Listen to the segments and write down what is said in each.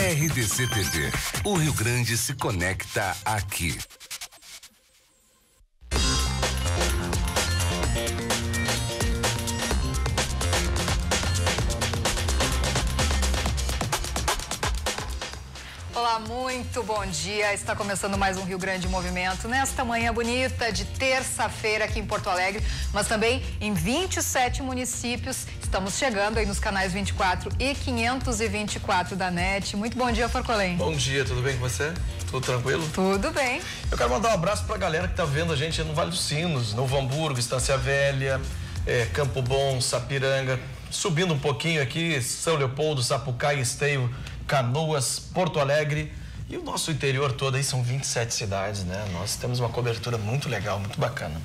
RDC TV. O Rio Grande se conecta aqui. Olá, muito bom dia. Está começando mais um Rio Grande em Movimento nesta manhã bonita de terça-feira aqui em Porto Alegre, mas também em 27 municípios. Estamos chegando aí nos canais 24 e 524 da NET. Muito bom dia, Forcolém. Bom dia, tudo bem com você? Tudo tranquilo? Tudo bem. Eu quero mandar um abraço pra galera que tá vendo a gente no Vale dos Sinos, Novo Hamburgo, Estância Velha, Campo Bom, Sapiranga, subindo um pouquinho aqui, São Leopoldo, Sapucaí, Esteio, Canoas, Porto Alegre e o nosso interior todo aí são 27 cidades, né? Nós temos uma cobertura muito legal, muito bacana.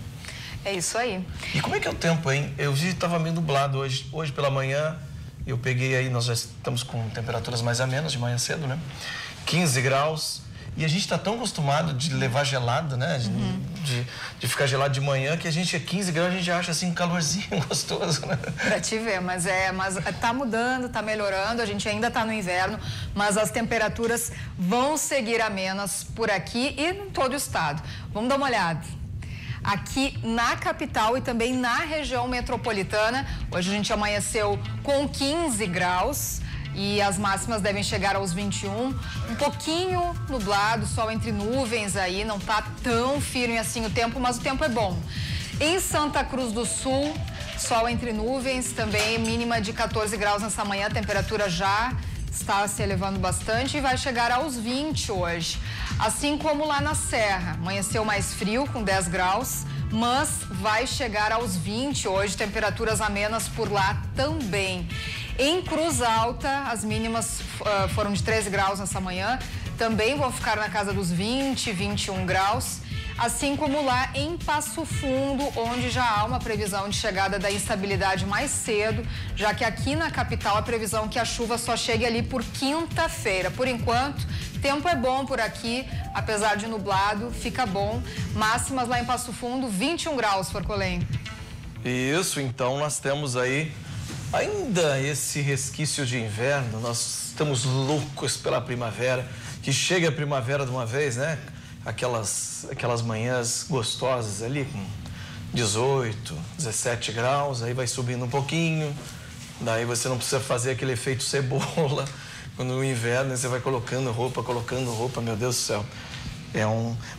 É isso aí. E como é que é o tempo, hein? Eu vi que estava meio nublado hoje pela manhã, eu peguei aí, nós já estamos com temperaturas mais amenas de manhã cedo, né? 15 graus. E a gente está tão acostumado de levar gelado, né? De ficar gelado de manhã, que a gente, 15 graus, a gente acha assim um calorzinho gostoso, né? Pra te ver, mas tá mudando, tá melhorando, a gente ainda tá no inverno, mas as temperaturas vão seguir amenas por aqui e em todo o estado. Vamos dar uma olhada. Aqui na capital e também na região metropolitana, hoje a gente amanheceu com 15 graus. E as máximas devem chegar aos 21, um pouquinho nublado, sol entre nuvens aí, não tá tão firme assim o tempo, mas o tempo é bom. Em Santa Cruz do Sul, sol entre nuvens, também mínima de 14 graus nessa manhã, a temperatura já está se elevando bastante e vai chegar aos 20 hoje. Assim como lá na Serra, amanheceu mais frio, com 10 graus, mas vai chegar aos 20 hoje, temperaturas amenas por lá também. Em Cruz Alta, as mínimas foram de 13 graus nessa manhã, também vão ficar na casa dos 20, 21 graus, assim como lá em Passo Fundo, onde já há uma previsão de chegada da instabilidade mais cedo, já que aqui na capital a previsão é que a chuva só chegue ali por quinta-feira. Por enquanto, tempo é bom por aqui, apesar de nublado, fica bom. Máximas lá em Passo Fundo, 21 graus, Forcolém. Isso, então nós temos aí ainda esse resquício de inverno, nós estamos loucos pela primavera, que chega a primavera de uma vez, né? Aquelas manhãs gostosas ali com 18, 17 graus, aí vai subindo um pouquinho, daí você não precisa fazer aquele efeito cebola, quando no inverno você vai colocando roupa, meu Deus do céu.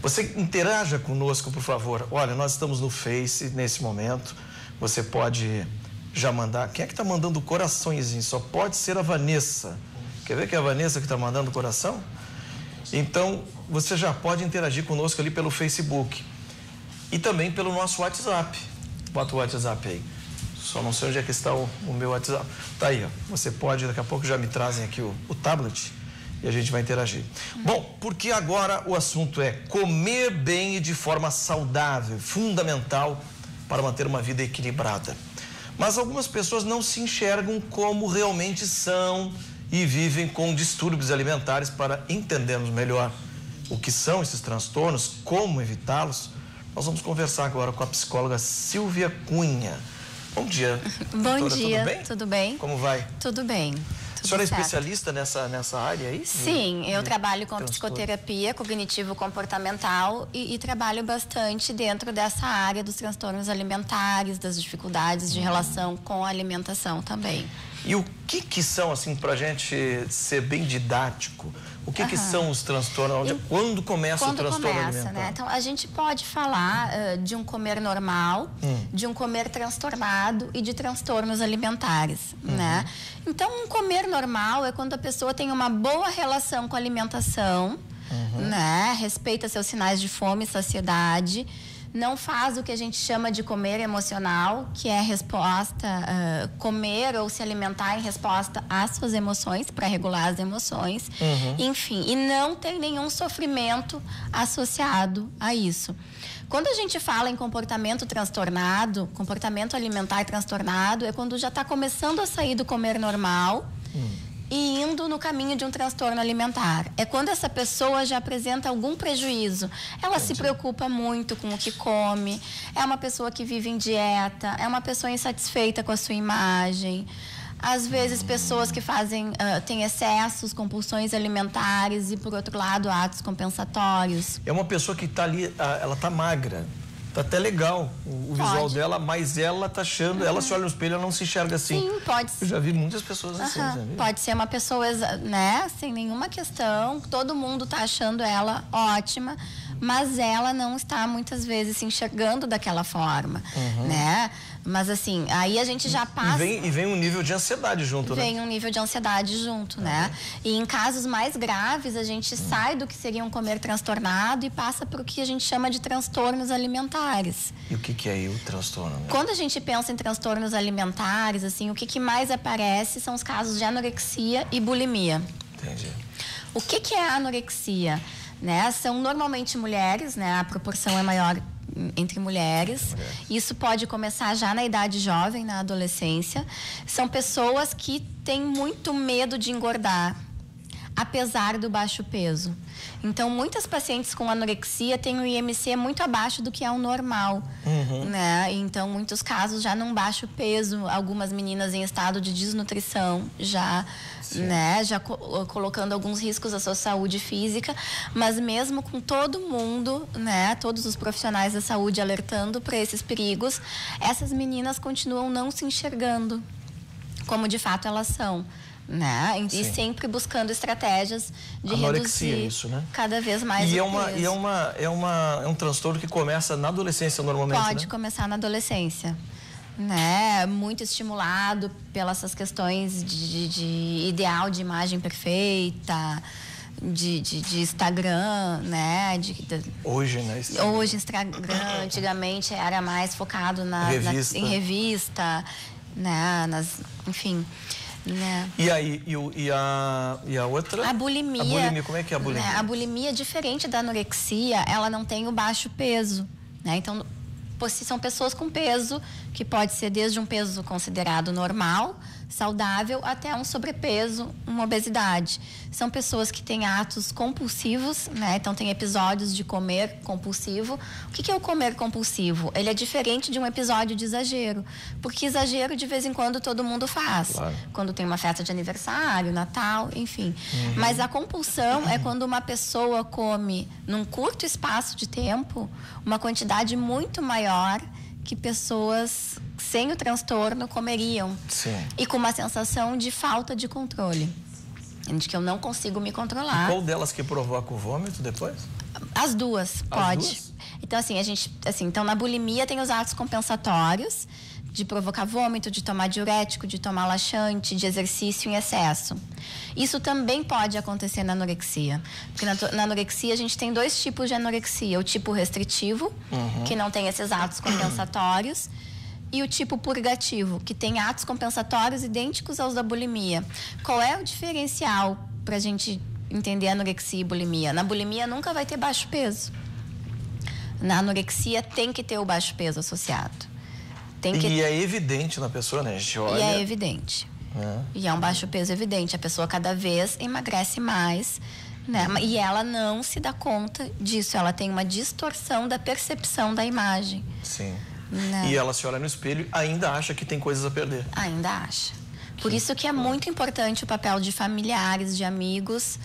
Você interaja conosco, por favor. Olha, nós estamos no Face nesse momento, você pode já mandar. Quem é que está mandando coraçõezinho? Só pode ser a Vanessa. Quer ver que é a Vanessa que está mandando coração? Então, você já pode interagir conosco ali pelo Facebook. E também pelo nosso WhatsApp. Bota o WhatsApp aí. Só não sei onde é que está o meu WhatsApp. Tá aí, ó. Você pode, daqui a pouco já me trazem aqui o tablet e a gente vai interagir. Bom, porque agora o assunto é comer bem e de forma saudável, fundamental para manter uma vida equilibrada. Mas algumas pessoas não se enxergam como realmente são e vivem com distúrbios alimentares. Para entendermos melhor o que são esses transtornos, como evitá-los, nós vamos conversar agora com a psicóloga Silvia Cunha. Bom dia. Bom dia, tudo bem? Tudo bem? Como vai? Tudo bem. A senhora é especialista nessa área aí? Sim, eu trabalho com psicoterapia cognitivo-comportamental e trabalho bastante dentro dessa área dos transtornos alimentares, das dificuldades de relação com a alimentação também. E o que são, assim, pra gente ser bem didático, o que são os transtornos? Quando começa o transtorno alimentar? Né? Então, a gente pode falar de um comer normal, de um comer transtornado e de transtornos alimentares, né? Então, um comer normal é quando a pessoa tem uma boa relação com a alimentação, né? Respeita seus sinais de fome e saciedade, não faz o que a gente chama de comer emocional, que é comer ou se alimentar em resposta às suas emoções, para regular as emoções, enfim, e não tem nenhum sofrimento associado a isso. Quando a gente fala em comportamento transtornado, comportamento alimentar transtornado, é quando já está começando a sair do comer normal e indo no caminho de um transtorno alimentar. É quando essa pessoa já apresenta algum prejuízo. Ela se preocupa muito com o que come, é uma pessoa que vive em dieta, é uma pessoa insatisfeita com a sua imagem. Às vezes, pessoas que têm excessos, compulsões alimentares e, por outro lado, atos compensatórios. É uma pessoa que está ali, ela está magra, está até legal o visual dela, mas ela está achando, ela se olha no espelho, ela não se enxerga assim. Sim, pode ser. Eu já vi muitas pessoas assim, sabe? Pode ser uma pessoa, né, sem nenhuma questão, todo mundo está achando ela ótima, mas ela não está, muitas vezes, se enxergando daquela forma, né? Mas, assim, aí a gente já passa... E vem um nível de ansiedade junto, né? Vem um nível de ansiedade junto, né? E em casos mais graves, a gente sai do que seria um comer transtornado e passa para o que a gente chama de transtornos alimentares. E o que é aí o transtorno? Né? Quando a gente pensa em transtornos alimentares, assim, o que mais aparece são os casos de anorexia e bulimia. Entendi. O que é a anorexia? Né? São normalmente mulheres, né? A proporção é maior entre mulheres. Isso pode começar já na idade jovem, na adolescência. São pessoas que têm muito medo de engordar, apesar do baixo peso. Então, muitas pacientes com anorexia têm um IMC muito abaixo do que é o normal, né? Então, muitos casos já num baixo peso, algumas meninas em estado de desnutrição, já, né? Já colocando alguns riscos à sua saúde física, mas mesmo com todo mundo, né? Todos os profissionais da saúde alertando para esses perigos, essas meninas continuam não se enxergando como de fato elas são. Né? E sempre buscando estratégias de anorexia, reduzir isso, né? cada vez mais o peso. E é um transtorno que começa na adolescência normalmente, Pode começar na adolescência, né? Muito estimulado pelas essas questões de ideal de imagem perfeita, de Instagram, né? Hoje, né? Hoje, Instagram, antigamente era mais focado em revista, né? Enfim... Né? E aí, e a outra? A bulimia. A bulimia, como é que é a bulimia? Né? A bulimia, diferente da anorexia, ela não tem o baixo peso, né? Então, são pessoas com peso, que pode ser desde um peso considerado normal, saudável, até um sobrepeso, uma obesidade. São pessoas que têm atos compulsivos, né? Então, tem episódios de comer compulsivo. O que é o comer compulsivo? Ele é diferente de um episódio de exagero, porque exagero, de vez em quando, todo mundo faz. Claro. Quando tem uma festa de aniversário, Natal, enfim. Mas a compulsão é quando uma pessoa come, num curto espaço de tempo, uma quantidade muito maior que pessoas sem o transtorno comeriam. Sim. E com uma sensação de falta de controle. De que eu não consigo me controlar. E qual delas que provoca o vômito depois? As duas, pode. Então, assim, então na bulimia tem os atos compensatórios, de provocar vômito, de tomar diurético, de tomar laxante, de exercício em excesso. Isso também pode acontecer na anorexia. Porque na anorexia a gente tem dois tipos de anorexia. O tipo restritivo, que não tem esses atos compensatórios, e o tipo purgativo, que tem atos compensatórios idênticos aos da bulimia. Qual é o diferencial para a gente entender anorexia e bulimia? Na bulimia nunca vai ter baixo peso. Na anorexia tem que ter o baixo peso associado. E é evidente na pessoa, né? A gente olha... E é evidente. E é um baixo peso evidente. A pessoa cada vez emagrece mais, né? E ela não se dá conta disso. Ela tem uma distorção da percepção da imagem. Sim. Né? E ela se olha no espelho e ainda acha que tem coisas a perder. Ainda acha. Por isso que é muito importante o papel de familiares, de amigos,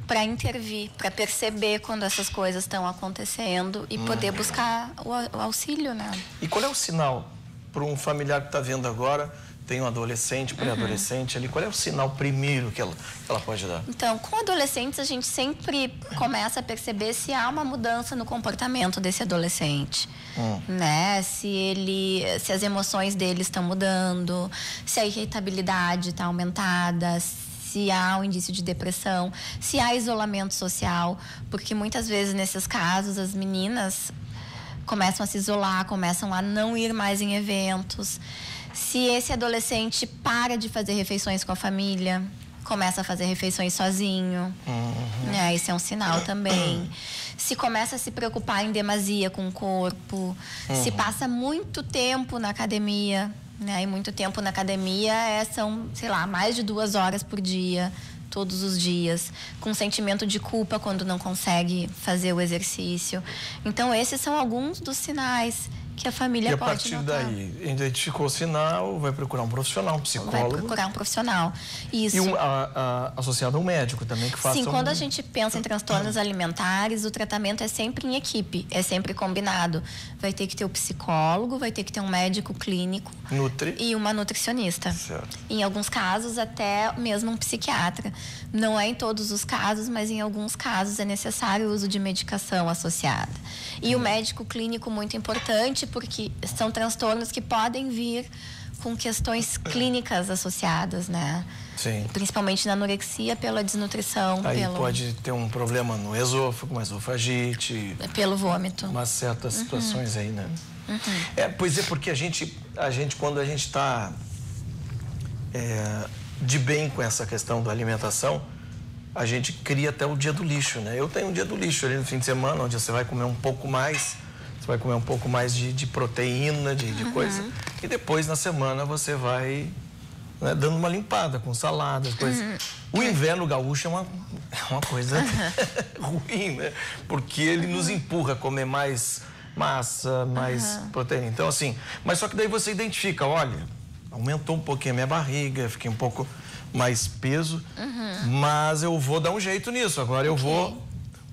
para intervir, para perceber quando essas coisas estão acontecendo e poder buscar o auxílio, né? E qual é o sinal para um familiar que está vendo agora, tem um adolescente, pré-adolescente ali, qual é o sinal primeiro que ela pode dar? Então, com adolescentes, a gente sempre começa a perceber se há uma mudança no comportamento desse adolescente, né? Se as emoções dele estão mudando, se a irritabilidade está aumentada, se há um indício de depressão, se há isolamento social, porque muitas vezes nesses casos as meninas começam a se isolar, começam a não ir mais em eventos. Se esse adolescente para de fazer refeições com a família, começa a fazer refeições sozinho, isso é um sinal também. Se começa a se preocupar em demasia com o corpo, se passa muito tempo na academia, né? E muito tempo na academia são, sei lá, mais de 2 horas por dia, todos os dias, com sentimento de culpa quando não consegue fazer o exercício. Então, esses são alguns dos sinais que a família e a pode partir notar. daí, identificou o sinal, vai procurar um profissional, um psicólogo. Vai procurar um profissional. Isso. E associado a um médico também que faça. Sim, quando a gente pensa em transtornos alimentares, o tratamento é sempre em equipe, é sempre combinado. Vai ter que ter o psicólogo, vai ter que ter um médico clínico e uma nutricionista. Certo. Em alguns casos, até mesmo um psiquiatra. Não é em todos os casos, mas em alguns casos é necessário o uso de medicação associada. E o médico clínico, muito importante, porque são transtornos que podem vir com questões clínicas associadas, né? Sim. Principalmente na anorexia, pela desnutrição. Aí pode ter um problema no esôfago, uma esofagite. Pelo vômito. Umas certas situações aí, né? Pois é, porque a gente quando a gente está de bem com essa questão da alimentação, a gente cria até o dia do lixo, né? Eu tenho um dia do lixo ali no fim de semana, onde você vai comer um pouco mais, de proteína, de coisa. E depois, na semana, você vai, né, dando uma limpada com saladas, coisas. O inverno gaúcho é uma coisa ruim, né? Porque ele nos empurra a comer mais massa, mais proteína. Então, assim, mas só que daí você identifica, olha, aumentou um pouquinho a minha barriga, fiquei um pouco mais peso, mas eu vou dar um jeito nisso. Agora eu vou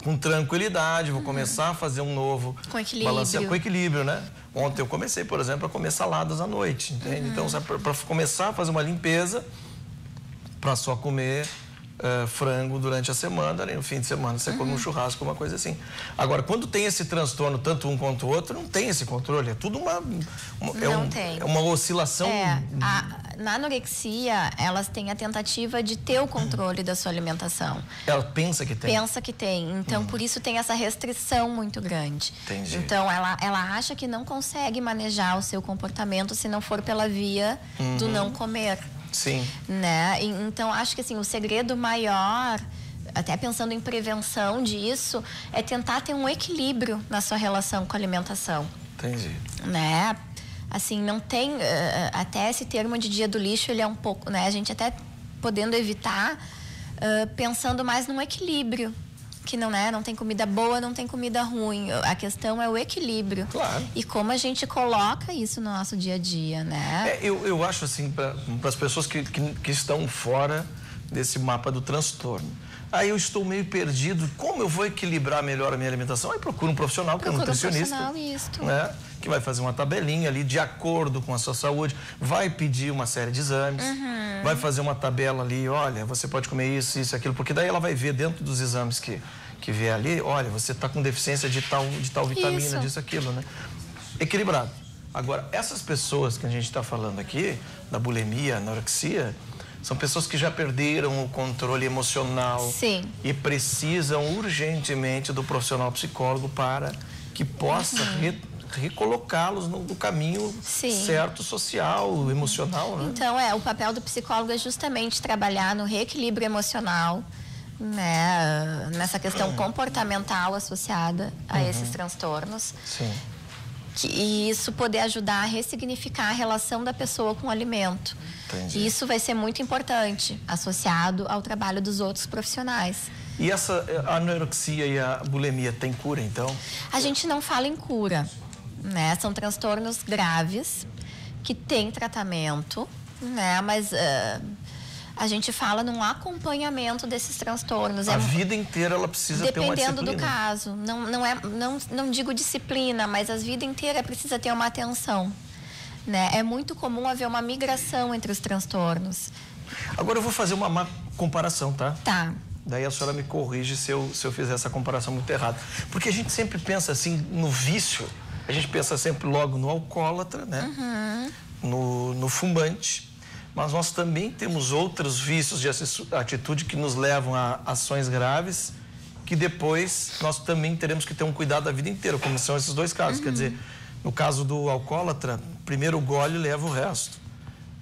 com tranquilidade, vou começar a fazer um novo balanceamento com equilíbrio, né? Ontem eu comecei, por exemplo, a comer saladas à noite, entende? Então, para começar a fazer uma limpeza, para só comer frango durante a semana, aí no fim de semana você come um churrasco, uma coisa assim. Agora, quando tem esse transtorno, tanto um quanto o outro, não tem esse controle, é tudo uma oscilação. Na anorexia, elas têm a tentativa de ter o controle da sua alimentação. Ela pensa que tem. Pensa que tem. Então, por isso tem essa restrição muito grande. Entendi. Então, ela acha que não consegue manejar o seu comportamento se não for pela via do não comer. Sim. Né? Então, acho que assim, o segredo maior, até pensando em prevenção disso, é tentar ter um equilíbrio na sua relação com a alimentação. Entendi. Né? Assim, não tem... até esse termo de dia do lixo, ele é um pouco... Né? A gente até podendo evitar, pensando mais num equilíbrio. Que não tem comida boa, não tem comida ruim. A questão é o equilíbrio. Claro. E como a gente coloca isso no nosso dia a dia, né? Eu acho assim, para as pessoas que estão fora desse mapa do transtorno. Aí eu estou meio perdido. Como eu vou equilibrar melhor a minha alimentação? Aí procura um profissional, que é um nutricionista. Né? Que vai fazer uma tabelinha ali de acordo com a sua saúde, vai pedir uma série de exames, vai fazer uma tabela ali, olha, você pode comer isso, isso, aquilo, porque daí ela vai ver dentro dos exames que vier ali, olha, você está com deficiência de tal vitamina, disso, aquilo, né? Equilibrado. Agora, essas pessoas que a gente está falando aqui, da bulimia, anorexia, são pessoas que já perderam o controle emocional. Sim. E precisam urgentemente do profissional psicólogo para que possa recolocá-los no caminho certo, social, emocional, né? Então, o papel do psicólogo é justamente trabalhar no reequilíbrio emocional, né? Nessa questão comportamental associada a esses transtornos. Sim. E isso poder ajudar a ressignificar a relação da pessoa com o alimento. Entendi. E isso vai ser muito importante, associado ao trabalho dos outros profissionais. E a anorexia e a bulimia tem cura, então? A gente não fala em cura, né? São transtornos graves que têm tratamento, né? Mas a gente fala num acompanhamento desses transtornos. A vida inteira ela precisa ter uma disciplina. Dependendo do caso. Não digo disciplina, mas a vida inteira precisa ter uma atenção. Né? É muito comum haver uma migração entre os transtornos. Agora eu vou fazer uma má comparação, tá? Tá. Daí a senhora me corrige se eu fizer essa comparação muito errada. Porque a gente sempre pensa assim no vício, a gente pensa sempre logo no alcoólatra, né? No fumante. Mas nós também temos outros vícios de atitude que nos levam a ações graves, que depois nós também teremos que ter um cuidado a vida inteira, como são esses dois casos. Quer dizer, no caso do alcoólatra, primeiro o gole leva o resto.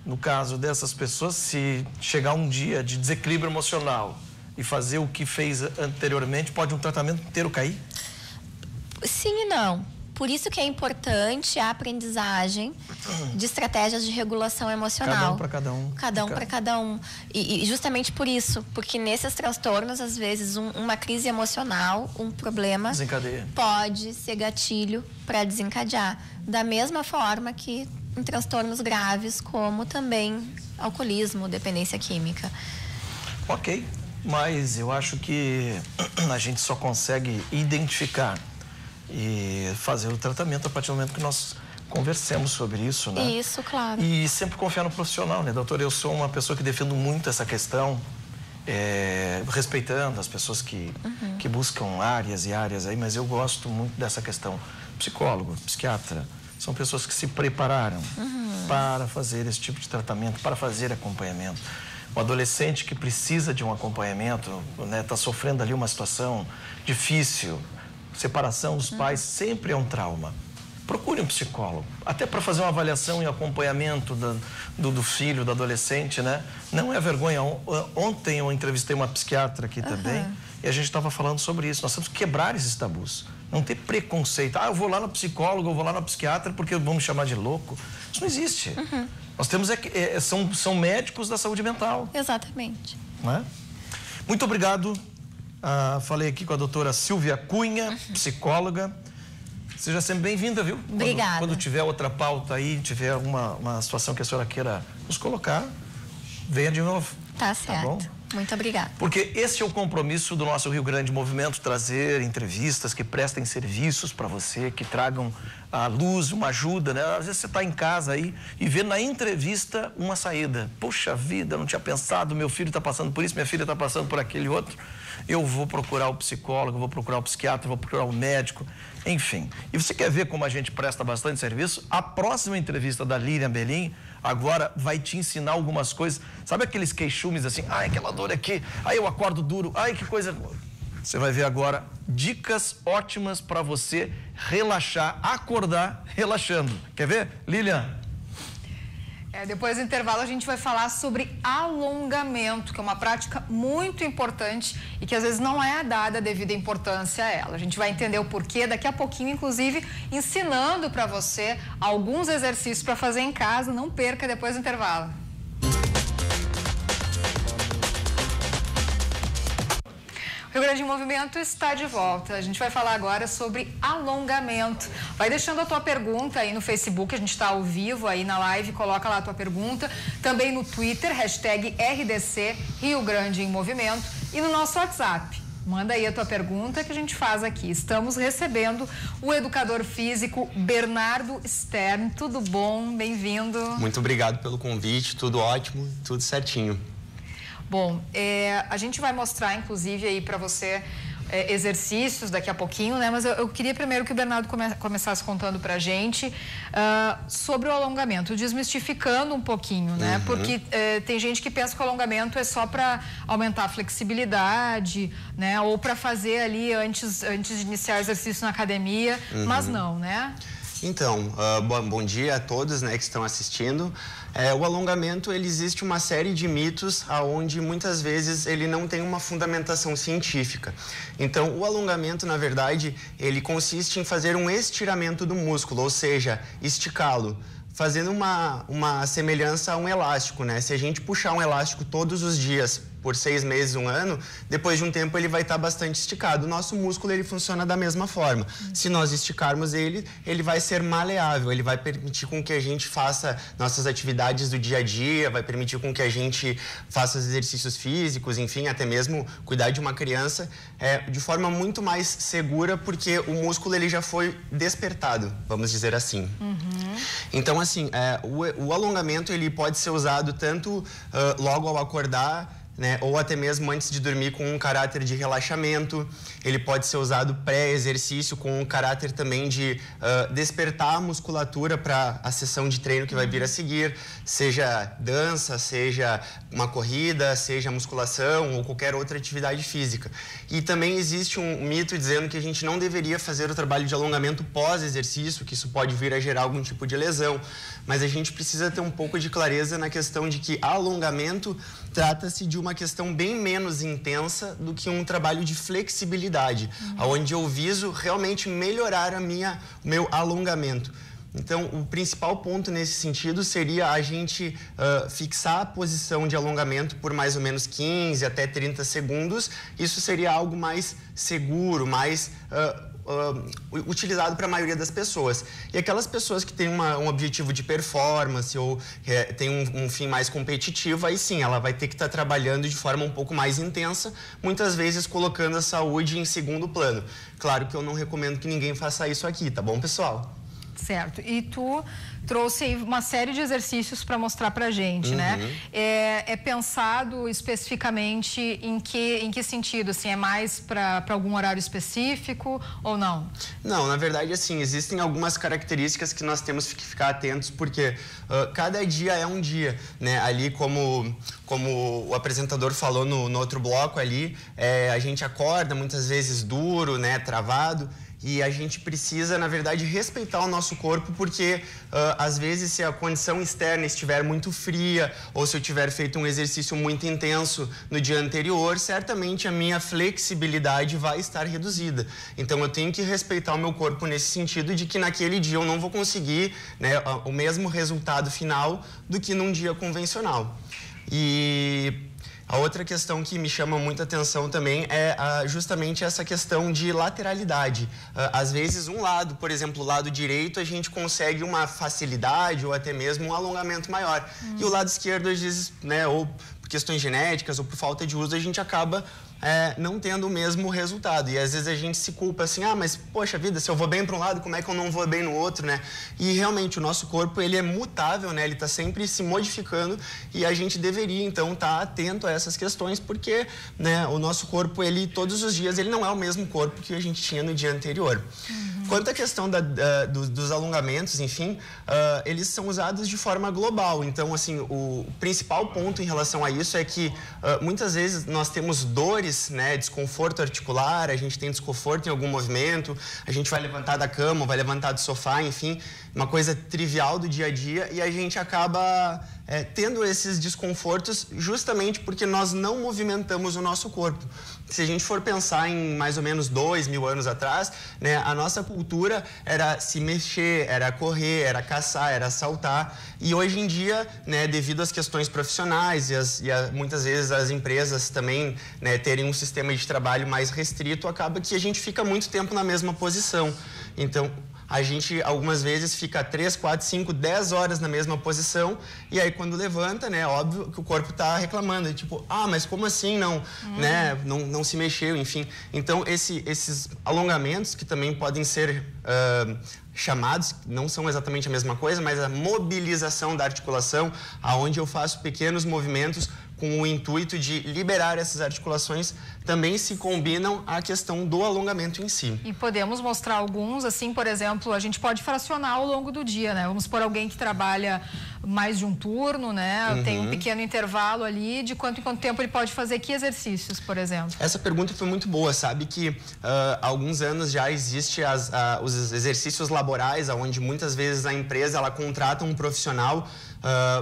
No caso dessas pessoas, se chegar um dia de desequilíbrio emocional e fazer o que fez anteriormente, pode um tratamento inteiro cair? Sim e não. por isso que é importante a aprendizagem de estratégias de regulação emocional. Cada um para cada um. Cada um para cada um. E justamente por isso, porque nesses transtornos, às vezes, uma crise emocional, um problema desencadeia. Pode ser gatilho para desencadear. Da mesma forma que em transtornos graves, como também alcoolismo, dependência química. Ok, mas eu acho que a gente só consegue identificar e fazer o tratamento a partir do momento que nós conversemos sobre isso, né? Isso, claro. E sempre confiar no profissional, né, doutor? Eu sou uma pessoa que defendo muito essa questão, respeitando as pessoas que buscam áreas e áreas aí, mas eu gosto muito dessa questão. Psicólogo, psiquiatra, são pessoas que se prepararam para fazer esse tipo de tratamento, para fazer acompanhamento. O adolescente que precisa de um acompanhamento, né, está sofrendo ali uma situação difícil, separação dos pais, sempre é um trauma. Procure um psicólogo, até para fazer uma avaliação e acompanhamento do filho, do adolescente, né? Não é vergonha. Ontem eu entrevistei uma psiquiatra aqui também e a gente estava falando sobre isso. Nós temos que quebrar esses tabus, não ter preconceito. Ah, eu vou lá no psicólogo, eu vou lá na psiquiatra porque vão me chamar de louco. Isso não existe. Nós temos são médicos da saúde mental. Exatamente. Não é? Muito obrigado. Falei aqui com a doutora Silvia Cunha, psicóloga. Seja sempre bem-vinda, viu? Obrigada. Quando tiver outra pauta aí, tiver uma situação que a senhora queira nos colocar, venha de novo. Tá certo. Bom? Muito obrigada. Porque esse é o compromisso do nosso Rio Grande Movimento, trazer entrevistas que prestem serviços para você, que tragam a luz, uma ajuda, né? Às vezes você está em casa aí e vê na entrevista uma saída. Puxa vida, não tinha pensado, meu filho está passando por isso, minha filha está passando por aquele outro. Eu vou procurar o psicólogo, vou procurar o psiquiatra, vou procurar o médico, enfim. E você quer ver como a gente presta bastante serviço? A próxima entrevista da Lilian Belim agora vai te ensinar algumas coisas. Sabe aqueles queixumes assim? Ai, aquela dor aqui. Ai, eu acordo duro. Ai, que coisa... Você vai ver agora dicas ótimas para você relaxar, acordar relaxando. Quer ver, Lilian? Depois do intervalo a gente vai falar sobre alongamento, que é uma prática muito importante e que às vezes não é dada a devida importância a ela. A gente vai entender o porquê daqui a pouquinho, inclusive ensinando para você alguns exercícios para fazer em casa. Não perca depois do intervalo. O Rio Grande Movimento está de volta. A gente vai falar agora sobre alongamento. Vai deixando a tua pergunta aí no Facebook, a gente está ao vivo aí na live, coloca lá a tua pergunta. Também no Twitter, #RDC Rio Grande em Movimento. E no nosso WhatsApp. Manda aí a tua pergunta que a gente faz aqui. Estamos recebendo o educador físico Bernardo Stern. Tudo bom? Bem-vindo. Muito obrigado pelo convite, tudo ótimo, tudo certinho. Bom, a gente vai mostrar, inclusive, aí para você exercícios daqui a pouquinho, né? Mas eu queria primeiro que o Bernardo começasse contando pra gente sobre o alongamento, desmistificando um pouquinho, né? Porque tem gente que pensa que o alongamento é só para aumentar a flexibilidade, né? Ou para fazer ali antes de iniciar o exercício na academia, mas não, né? Então, bom dia a todos, né, que estão assistindo. O alongamento, ele existe uma série de mitos aonde muitas vezes ele não tem uma fundamentação científica. Então, o alongamento, na verdade, ele consiste em fazer um estiramento do músculo, ou seja, esticá-lo, fazendo uma semelhança a um elástico, né? Se a gente puxar um elástico todos os dias por 6 meses, 1 ano, depois de um tempo ele vai estar bastante esticado. O nosso músculo, ele funciona da mesma forma. Se nós esticarmos ele vai ser maleável, ele vai permitir com que a gente faça nossas atividades do dia a dia, vai permitir com que a gente faça os exercícios físicos, enfim, até mesmo cuidar de uma criança de forma muito mais segura, porque o músculo, ele já foi despertado, vamos dizer assim. Então, assim, o alongamento, ele pode ser usado tanto logo ao acordar, né, ou até mesmo antes de dormir, com um caráter de relaxamento. Ele pode ser usado pré-exercício com um caráter também de despertar a musculatura para a sessão de treino que vai vir a seguir, seja dança, seja uma corrida, seja musculação ou qualquer outra atividade física. E também existe um mito dizendo que a gente não deveria fazer o trabalho de alongamento pós-exercício, que isso pode vir a gerar algum tipo de lesão, mas a gente precisa ter um pouco de clareza na questão de que alongamento trata-se de uma questão bem menos intensa do que um trabalho de flexibilidade, onde eu viso realmente melhorar o meu alongamento. Então, o principal ponto nesse sentido seria a gente fixar a posição de alongamento por mais ou menos 15 até 30 segundos. Isso seria algo mais seguro, mais utilizado para a maioria das pessoas. E aquelas pessoas que têm um objetivo de performance ou têm um fim mais competitivo, aí sim, ela vai ter que estar trabalhando de forma um pouco mais intensa, muitas vezes colocando a saúde em segundo plano. Claro que eu não recomendo que ninguém faça isso aqui, tá bom, pessoal? Certo. E tu trouxe aí uma série de exercícios para mostrar pra gente, né? É pensado especificamente em que sentido? Assim, é mais para algum horário específico ou não? Não, na verdade, assim, existem algumas características que nós temos que ficar atentos, porque cada dia é um dia, né? Ali, como o apresentador falou no outro bloco ali, a gente acorda muitas vezes duro, né? Travado. E a gente precisa, na verdade, respeitar o nosso corpo, porque às vezes se a condição externa estiver muito fria ou se eu tiver feito um exercício muito intenso no dia anterior, certamente a minha flexibilidade vai estar reduzida. Então eu tenho que respeitar o meu corpo nesse sentido de que naquele dia eu não vou conseguir, né, o mesmo resultado final do que num dia convencional. E a outra questão que me chama muita atenção também é justamente essa questão de lateralidade. Às vezes, um lado, por exemplo, o lado direito, a gente consegue uma facilidade ou até mesmo um alongamento maior. E o lado esquerdo, às vezes, né, ou por questões genéticas ou por falta de uso, a gente acaba não tendo o mesmo resultado. E às vezes a gente se culpa assim, mas poxa vida, se eu vou bem para um lado, como é que eu não vou bem no outro, né? E realmente o nosso corpo, ele é mutável, né? Ele está sempre se modificando e a gente deveria então estar atento a essas questões, porque, né, o nosso corpo, ele todos os dias, ele não é o mesmo corpo que a gente tinha no dia anterior. Quanto à questão dos alongamentos, enfim, eles são usados de forma global. Então, assim, o principal ponto em relação a isso é que muitas vezes nós temos dores, né, desconforto articular, a gente tem desconforto em algum movimento, a gente vai levantar da cama, vai levantar do sofá, enfim, uma coisa trivial do dia a dia, e a gente acaba tendo esses desconfortos justamente porque nós não movimentamos o nosso corpo. Se a gente for pensar em mais ou menos 2000 anos atrás, né, a nossa cultura era se mexer, era correr, era caçar, era saltar. E hoje em dia, né, devido às questões profissionais e muitas vezes as empresas também, né, terem um sistema de trabalho mais restrito, acaba que a gente fica muito tempo na mesma posição. Então, a gente algumas vezes fica 3, 4, 5, 10 horas na mesma posição e aí quando levanta, né, óbvio que o corpo está reclamando, tipo, mas como assim né, não se mexeu, enfim. Então esses alongamentos que também podem ser chamados, não são exatamente a mesma coisa, mas a mobilização da articulação, aonde eu faço pequenos movimentos com o intuito de liberar essas articulações, também se combinam à questão do alongamento em si. E podemos mostrar alguns, assim, por exemplo, a gente pode fracionar ao longo do dia, né? Vamos supor alguém que trabalha mais de um turno, né? Tem um pequeno intervalo ali, de quanto em quanto tempo ele pode fazer que exercícios, por exemplo? Essa pergunta foi muito boa, sabe que há alguns anos já existe os exercícios laborais, onde muitas vezes a empresa ela contrata um profissional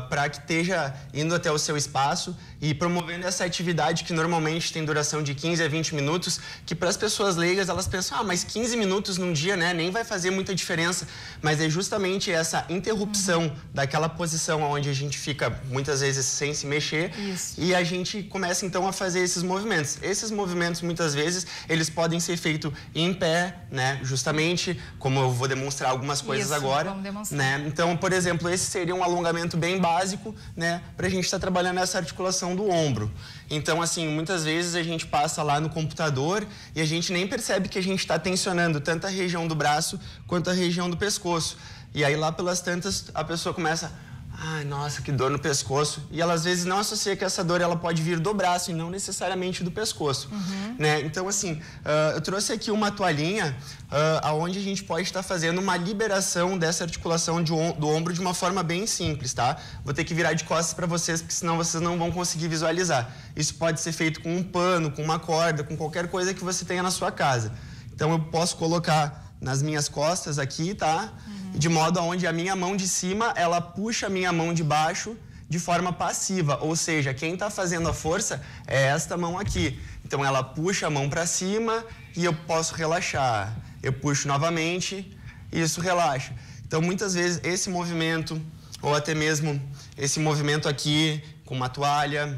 para que esteja indo até o seu espaço e promovendo essa atividade que normalmente tem duração de 15 a 20 minutos, que para as pessoas leigas elas pensam, mas 15 minutos num dia, né, nem vai fazer muita diferença, mas é justamente essa interrupção daquela posição onde a gente fica muitas vezes sem se mexer. Isso. E a gente começa então a fazer esses movimentos. Esses movimentos muitas vezes eles podem ser feitos em pé, né, justamente como eu vou demonstrar algumas coisas agora, vamos demonstrar. né? Então, por exemplo, esse seria um alongamento bem básico, né, para a gente estar trabalhando essa articulação do ombro. Então, assim, muitas vezes a gente passa lá no computador e a gente nem percebe que a gente está tensionando tanto a região do braço quanto a região do pescoço. E aí lá pelas tantas a pessoa começa, nossa, que dor no pescoço. E ela às vezes não associa que essa dor ela pode vir do braço e não necessariamente do pescoço, né? Então, assim, eu trouxe aqui uma toalhinha onde a gente pode estar fazendo uma liberação dessa articulação do ombro de uma forma bem simples, tá? Vou ter que virar de costas para vocês, porque senão vocês não vão conseguir visualizar. Isso pode ser feito com um pano, com uma corda, com qualquer coisa que você tenha na sua casa. Então, eu posso colocar nas minhas costas aqui, tá? De modo aonde a minha mão de cima, ela puxa a minha mão de baixo de forma passiva, ou seja, quem está fazendo a força é esta mão aqui. Então ela puxa a mão para cima e eu posso relaxar. Eu puxo novamente e isso relaxa. Então muitas vezes esse movimento, ou até mesmo esse movimento aqui com uma toalha,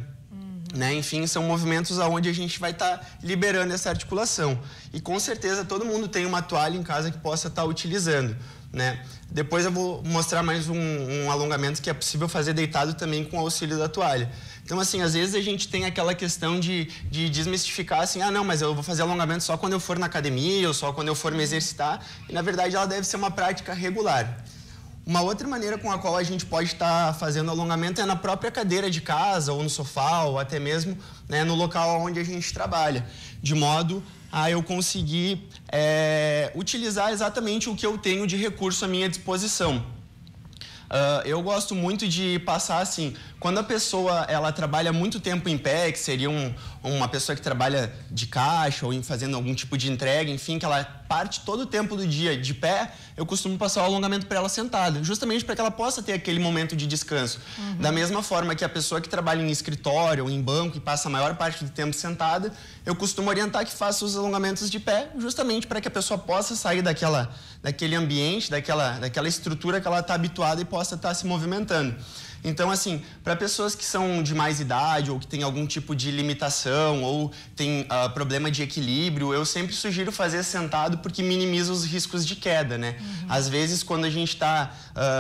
né? Enfim, são movimentos onde a gente vai estar liberando essa articulação. E com certeza todo mundo tem uma toalha em casa que possa estar utilizando, né? Depois eu vou mostrar mais um alongamento que é possível fazer deitado também com o auxílio da toalha. Então, assim, às vezes a gente tem aquela questão de desmistificar, assim, ah, não, mas eu vou fazer alongamento só quando eu for na academia ou só quando eu for me exercitar. E, na verdade, ela deve ser uma prática regular. Uma outra maneira com a qual a gente pode estar fazendo alongamento é na própria cadeira de casa, ou no sofá, ou até mesmo, né, no local onde a gente trabalha, de modo a eu conseguir utilizar exatamente o que eu tenho de recurso à minha disposição. Eu gosto muito de passar assim, quando a pessoa ela trabalha muito tempo em pé, que seria uma pessoa que trabalha de caixa ou fazendo algum tipo de entrega, enfim, que ela parte todo o tempo do dia de pé, eu costumo passar o alongamento para ela sentada, justamente para que ela possa ter aquele momento de descanso. Da mesma forma que a pessoa que trabalha em escritório ou em banco e passa a maior parte do tempo sentada, eu costumo orientar que faça os alongamentos de pé, justamente para que a pessoa possa sair daquele ambiente, daquela estrutura que ela está habituada e possa estar se movimentando. Então, assim, para pessoas que são de mais idade ou que têm algum tipo de limitação ou tem problema de equilíbrio, eu sempre sugiro fazer sentado porque minimiza os riscos de queda, né? Às vezes, quando a gente está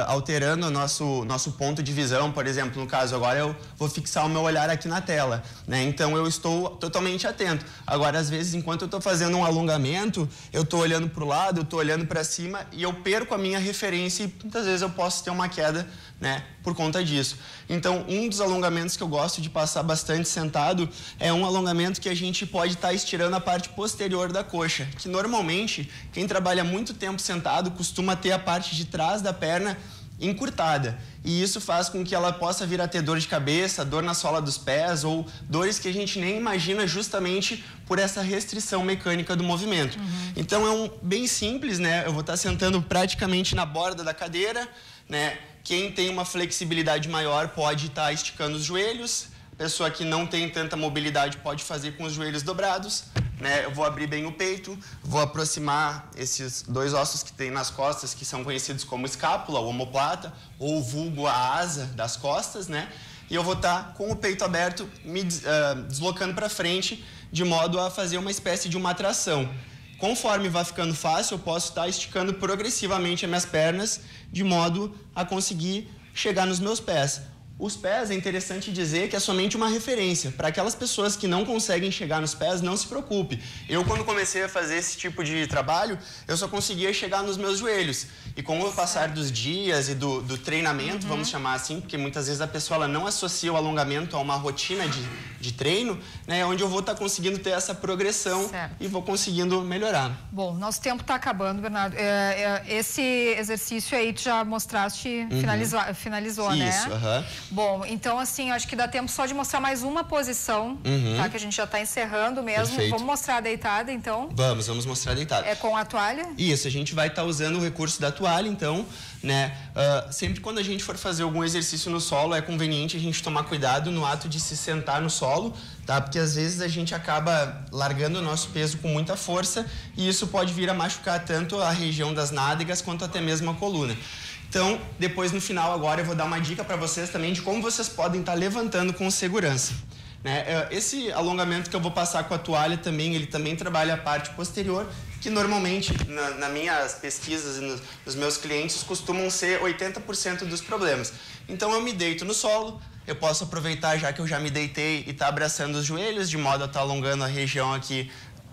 alterando o nosso ponto de visão, por exemplo, no caso, agora eu vou fixar o meu olhar aqui na tela, né? Então, eu estou totalmente atento. Agora, às vezes, enquanto eu estou fazendo um alongamento, eu estou olhando para o lado, eu estou olhando para cima e eu perco a minha referência e muitas vezes eu posso ter uma queda, né, por conta disso. Então, um dos alongamentos que eu gosto de passar bastante sentado é um alongamento que a gente pode estar estirando a parte posterior da coxa, que normalmente quem trabalha muito tempo sentado costuma ter a parte de trás da perna encurtada. E isso faz com que ela possa vir a ter dor de cabeça, dor na sola dos pés ou dores que a gente nem imagina justamente por essa restrição mecânica do movimento. Então é bem simples, né? Eu vou estar sentando praticamente na borda da cadeira, né? Quem tem uma flexibilidade maior pode estar esticando os joelhos. A pessoa que não tem tanta mobilidade pode fazer com os joelhos dobrados, né? Eu vou abrir bem o peito, vou aproximar esses dois ossos que tem nas costas, que são conhecidos como escápula, ou omoplata, ou vulgo a asa das costas, né? E eu vou estar com o peito aberto, me deslocando para frente, de modo a fazer uma espécie de uma tração. Conforme vai ficando fácil, eu posso estar esticando progressivamente as minhas pernas, de modo a conseguir chegar nos meus pés. Os pés, é interessante dizer que é somente uma referência. Para aquelas pessoas que não conseguem chegar nos pés, não se preocupe. Eu, quando comecei a fazer esse tipo de trabalho, eu só conseguia chegar nos meus joelhos. E com o passar dos dias e do treinamento, vamos chamar assim, porque muitas vezes a pessoa ela não associa o alongamento a uma rotina de treino, né, onde eu vou estar conseguindo ter essa progressão e vou conseguindo melhorar. Bom, nosso tempo está acabando, Bernardo. Esse exercício aí tu já mostraste, finalizou, né? Isso, Bom, então assim, acho que dá tempo só de mostrar mais uma posição, tá? Que a gente já está encerrando mesmo. Perfeito. Vamos mostrar a deitada, então? Vamos mostrar a deitada. É com a toalha? Isso, a gente vai estar usando o recurso da toalha, então, né? Sempre quando a gente for fazer algum exercício no solo, é conveniente a gente tomar cuidado no ato de se sentar no solo, tá? Porque às vezes a gente acaba largando o nosso peso com muita força e isso pode vir a machucar tanto a região das nádegas quanto até mesmo a coluna. Então, depois no final agora eu vou dar uma dica para vocês também de como vocês podem estar levantando com segurança, né? Esse alongamento que eu vou passar com a toalha também, ele também trabalha a parte posterior, que normalmente, nas minhas pesquisas e nos meus clientes, costumam ser 80% dos problemas. Então, eu me deito no solo, eu posso aproveitar já que eu já me deitei e tá abraçando os joelhos, de modo a estar alongando a região aqui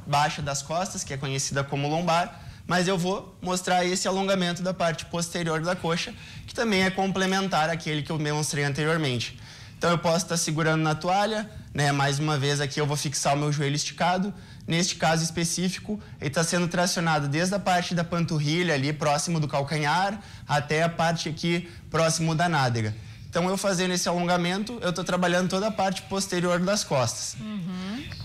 baixa das costas, que é conhecida como lombar, mas eu vou mostrar esse alongamento da parte posterior da coxa, que também é complementar àquele que eu mostrei anteriormente. Então, eu posso estar segurando na toalha, né? Mais uma vez aqui eu vou fixar o meu joelho esticado. Neste caso específico, ele está sendo tracionado desde a parte da panturrilha ali, próximo do calcanhar, até a parte aqui, próximo da nádega. Então, eu fazendo esse alongamento, eu estou trabalhando toda a parte posterior das costas.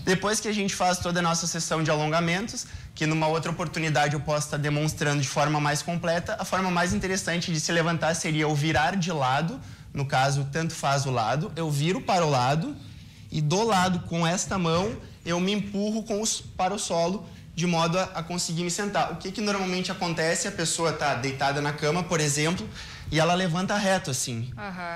Depois que a gente faz toda a nossa sessão de alongamentos, que numa outra oportunidade eu posso estar demonstrando de forma mais completa, a forma mais interessante de se levantar seria o virar de lado, no caso, tanto faz o lado, eu viro para o lado e do lado com esta mão eu me empurro para o solo de modo a conseguir me sentar. O que normalmente acontece? A pessoa está deitada na cama, por exemplo, e ela levanta reto assim.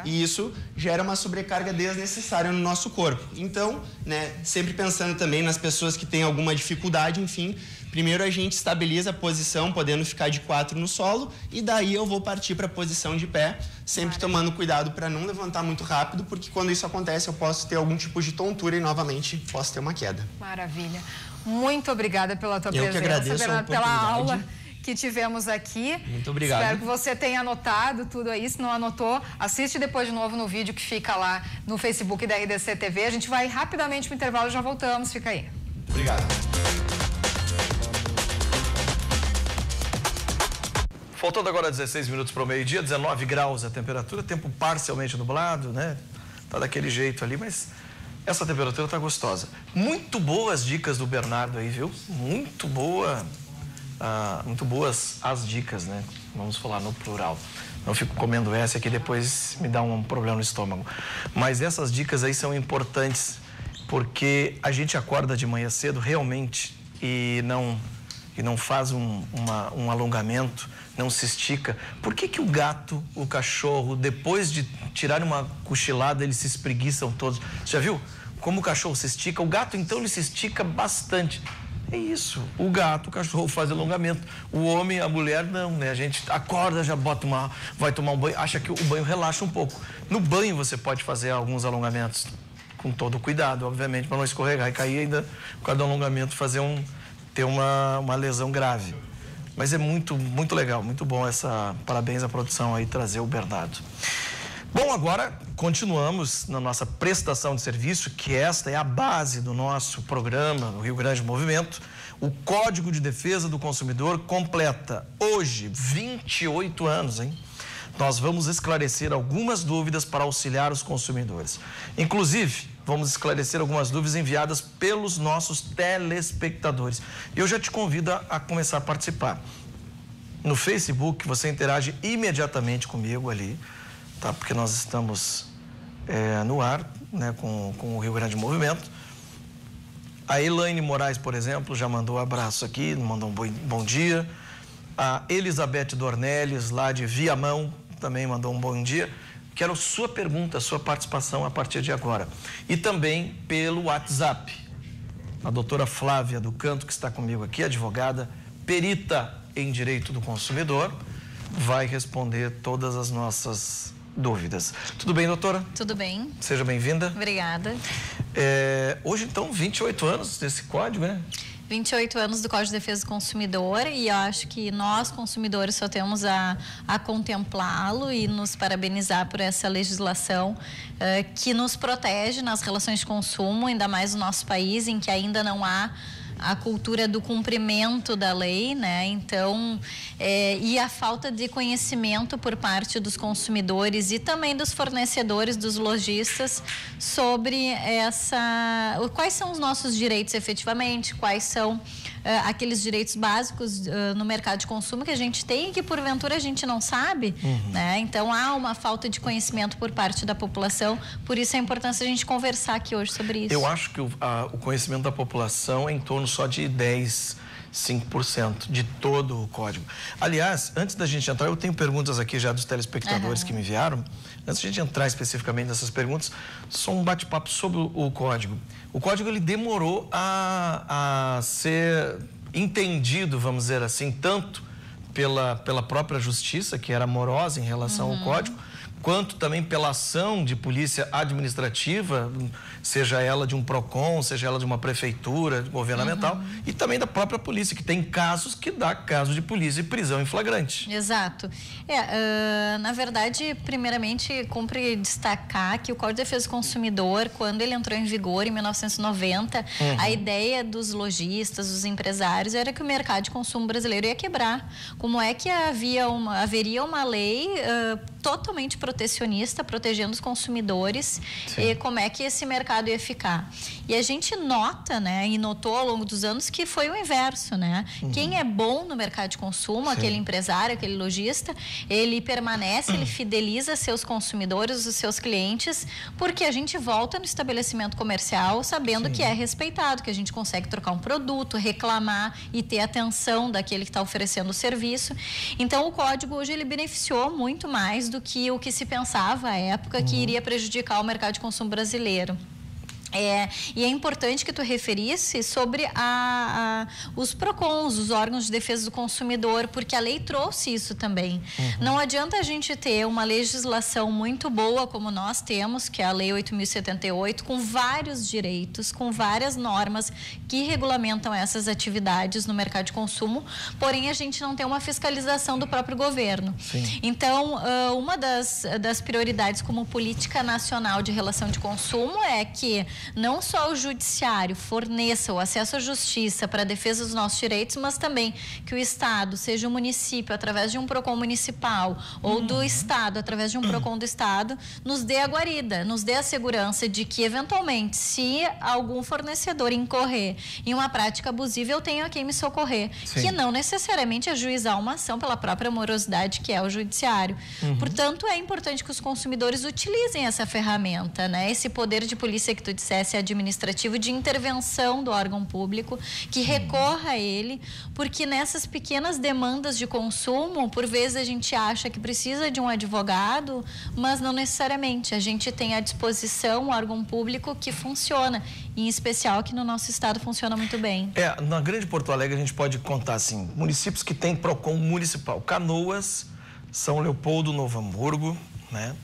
E isso gera uma sobrecarga desnecessária no nosso corpo. Então, né, sempre pensando também nas pessoas que têm alguma dificuldade, enfim, primeiro a gente estabiliza a posição, podendo ficar de 4 no solo, e daí eu vou partir para a posição de pé, sempre tomando cuidado para não levantar muito rápido, porque quando isso acontece eu posso ter algum tipo de tontura e novamente posso ter uma queda. Maravilha. Muito obrigada pela tua presença, que agradeço Bernardo, pela aula que tivemos aqui. Muito obrigado. Espero que você tenha anotado tudo aí. Se não anotou, assiste depois de novo no vídeo que fica lá no Facebook da RDC TV. A gente vai rapidamente para o intervalo e já voltamos. Fica aí. Obrigado. Faltando agora 16 minutos para o meio-dia, 19 graus a temperatura, tempo parcialmente nublado, né? Tá daquele jeito ali, mas essa temperatura tá gostosa. Muito boas dicas do Bernardo aí, viu? Muito boas as dicas, né? Vamos falar no plural. Não fico comendo essa aqui, depois me dá um problema no estômago. Mas essas dicas aí são importantes, porque a gente acorda de manhã cedo realmente e não faz um alongamento, não se estica. Por que o gato, o cachorro, depois de tirar uma cochilada, eles se espreguiçam todos? Você já viu como o cachorro se estica? O gato, então, ele se estica bastante. É isso. O gato, o cachorro faz alongamento. O homem, a mulher, não, né? A gente acorda, já vai tomar um banho, acha que o banho relaxa um pouco. No banho você pode fazer alguns alongamentos, com todo cuidado, obviamente, para não escorregar e cair ainda, por causa do alongamento, ter uma lesão grave. Mas é muito, muito legal, muito bom parabéns à produção aí, trazer o Bernardo. Bom, agora continuamos na nossa prestação de serviço, que esta é a base do nosso programa, do Rio Grande Movimento. O Código de Defesa do Consumidor completa hoje 28 anos, hein? Nós vamos esclarecer algumas dúvidas para auxiliar os consumidores. Inclusive, vamos esclarecer algumas dúvidas enviadas pelos nossos telespectadores. Eu já te convido a começar a participar. No Facebook, você interage imediatamente comigo ali, tá? Porque nós estamos no ar, né, com o Rio Grande Movimento. A Elaine Moraes, por exemplo, já mandou um abraço aqui, mandou um bom dia. A Elizabeth Dornelles, lá de Viamão, também mandou um bom dia. Quero sua pergunta, sua participação a partir de agora. E também pelo WhatsApp. A doutora Flávia do Canto, que está comigo aqui, advogada, perita em direito do consumidor, vai responder todas as nossas dúvidas. Tudo bem, doutora? Tudo bem. Seja bem-vinda. Obrigada. Hoje, então, 28 anos desse código, né? 28 anos do Código de Defesa do Consumidor, e eu acho que nós, consumidores, só temos a contemplá-lo e nos parabenizar por essa legislação que nos protege nas relações de consumo, ainda mais no nosso país, em que ainda não há a cultura do cumprimento da lei, né? Então, e a falta de conhecimento por parte dos consumidores e também dos fornecedores, dos lojistas, sobre quais são os nossos direitos efetivamente, quais são aqueles direitos básicos no mercado de consumo que a gente tem e que porventura a gente não sabe, né? Então há uma falta de conhecimento por parte da população, por isso a importância de a gente conversar aqui hoje sobre isso. Eu acho que o conhecimento da população é em torno só de 5% de todo o código. Aliás, antes da gente entrar, eu tenho perguntas aqui já dos telespectadores que me enviaram. Antes de a gente entrar especificamente nessas perguntas, só um bate-papo sobre o código. O código, ele demorou a ser entendido, vamos dizer assim, tanto pela própria justiça, que era morosa em relação ao código, quanto também pela ação de polícia administrativa, seja ela de um PROCON, seja ela de uma prefeitura governamental, e também da própria polícia, que tem casos que dá caso de polícia e prisão em flagrante. Exato. Na verdade, primeiramente, cumpre destacar que o Código de Defesa do Consumidor, quando ele entrou em vigor em 1990, a ideia dos lojistas, dos empresários, era que o mercado de consumo brasileiro ia quebrar. Como é que haveria uma lei totalmente protecionista, protegendo os consumidores. E como é que esse mercado ia ficar? E a gente nota, né, e notou ao longo dos anos que foi o inverso, né? Quem é bom no mercado de consumo, aquele empresário, aquele lojista, ele permanece, ele fideliza seus consumidores, os seus clientes, porque a gente volta no estabelecimento comercial sabendo que é respeitado, que a gente consegue trocar um produto, reclamar e ter atenção daquele que está oferecendo o serviço. Então, o código hoje ele beneficiou muito mais do que o que se pensava à época que iria prejudicar o mercado de consumo brasileiro. E é importante que tu referisse sobre os PROCONs, os órgãos de defesa do consumidor, porque a lei trouxe isso também. Não adianta a gente ter uma legislação muito boa como nós temos, que é a Lei 8.078, com vários direitos, com várias normas que regulamentam essas atividades no mercado de consumo, porém a gente não tem uma fiscalização do próprio governo. Então, uma das prioridades como política nacional de relação de consumo é que não só o judiciário forneça o acesso à justiça para a defesa dos nossos direitos, mas também que o Estado, seja o município, através de um PROCON municipal, ou do Estado, através de um PROCON do Estado, nos dê a guarida, nos dê a segurança de que, eventualmente, se algum fornecedor incorrer em uma prática abusiva, eu tenho a quem me socorrer, que não necessariamente ajuizar uma ação pela própria morosidade, que é o judiciário. Portanto, é importante que os consumidores utilizem essa ferramenta, né? Esse poder de polícia que tu disseste administrativo de intervenção do órgão público, que recorra a ele, porque nessas pequenas demandas de consumo, por vezes a gente acha que precisa de um advogado, mas não necessariamente. A gente tem à disposição um órgão público que funciona, em especial que no nosso estado funciona muito bem. Na Grande Porto Alegre a gente pode contar assim, municípios que têm PROCON municipal: Canoas, São Leopoldo, Novo Hamburgo, né?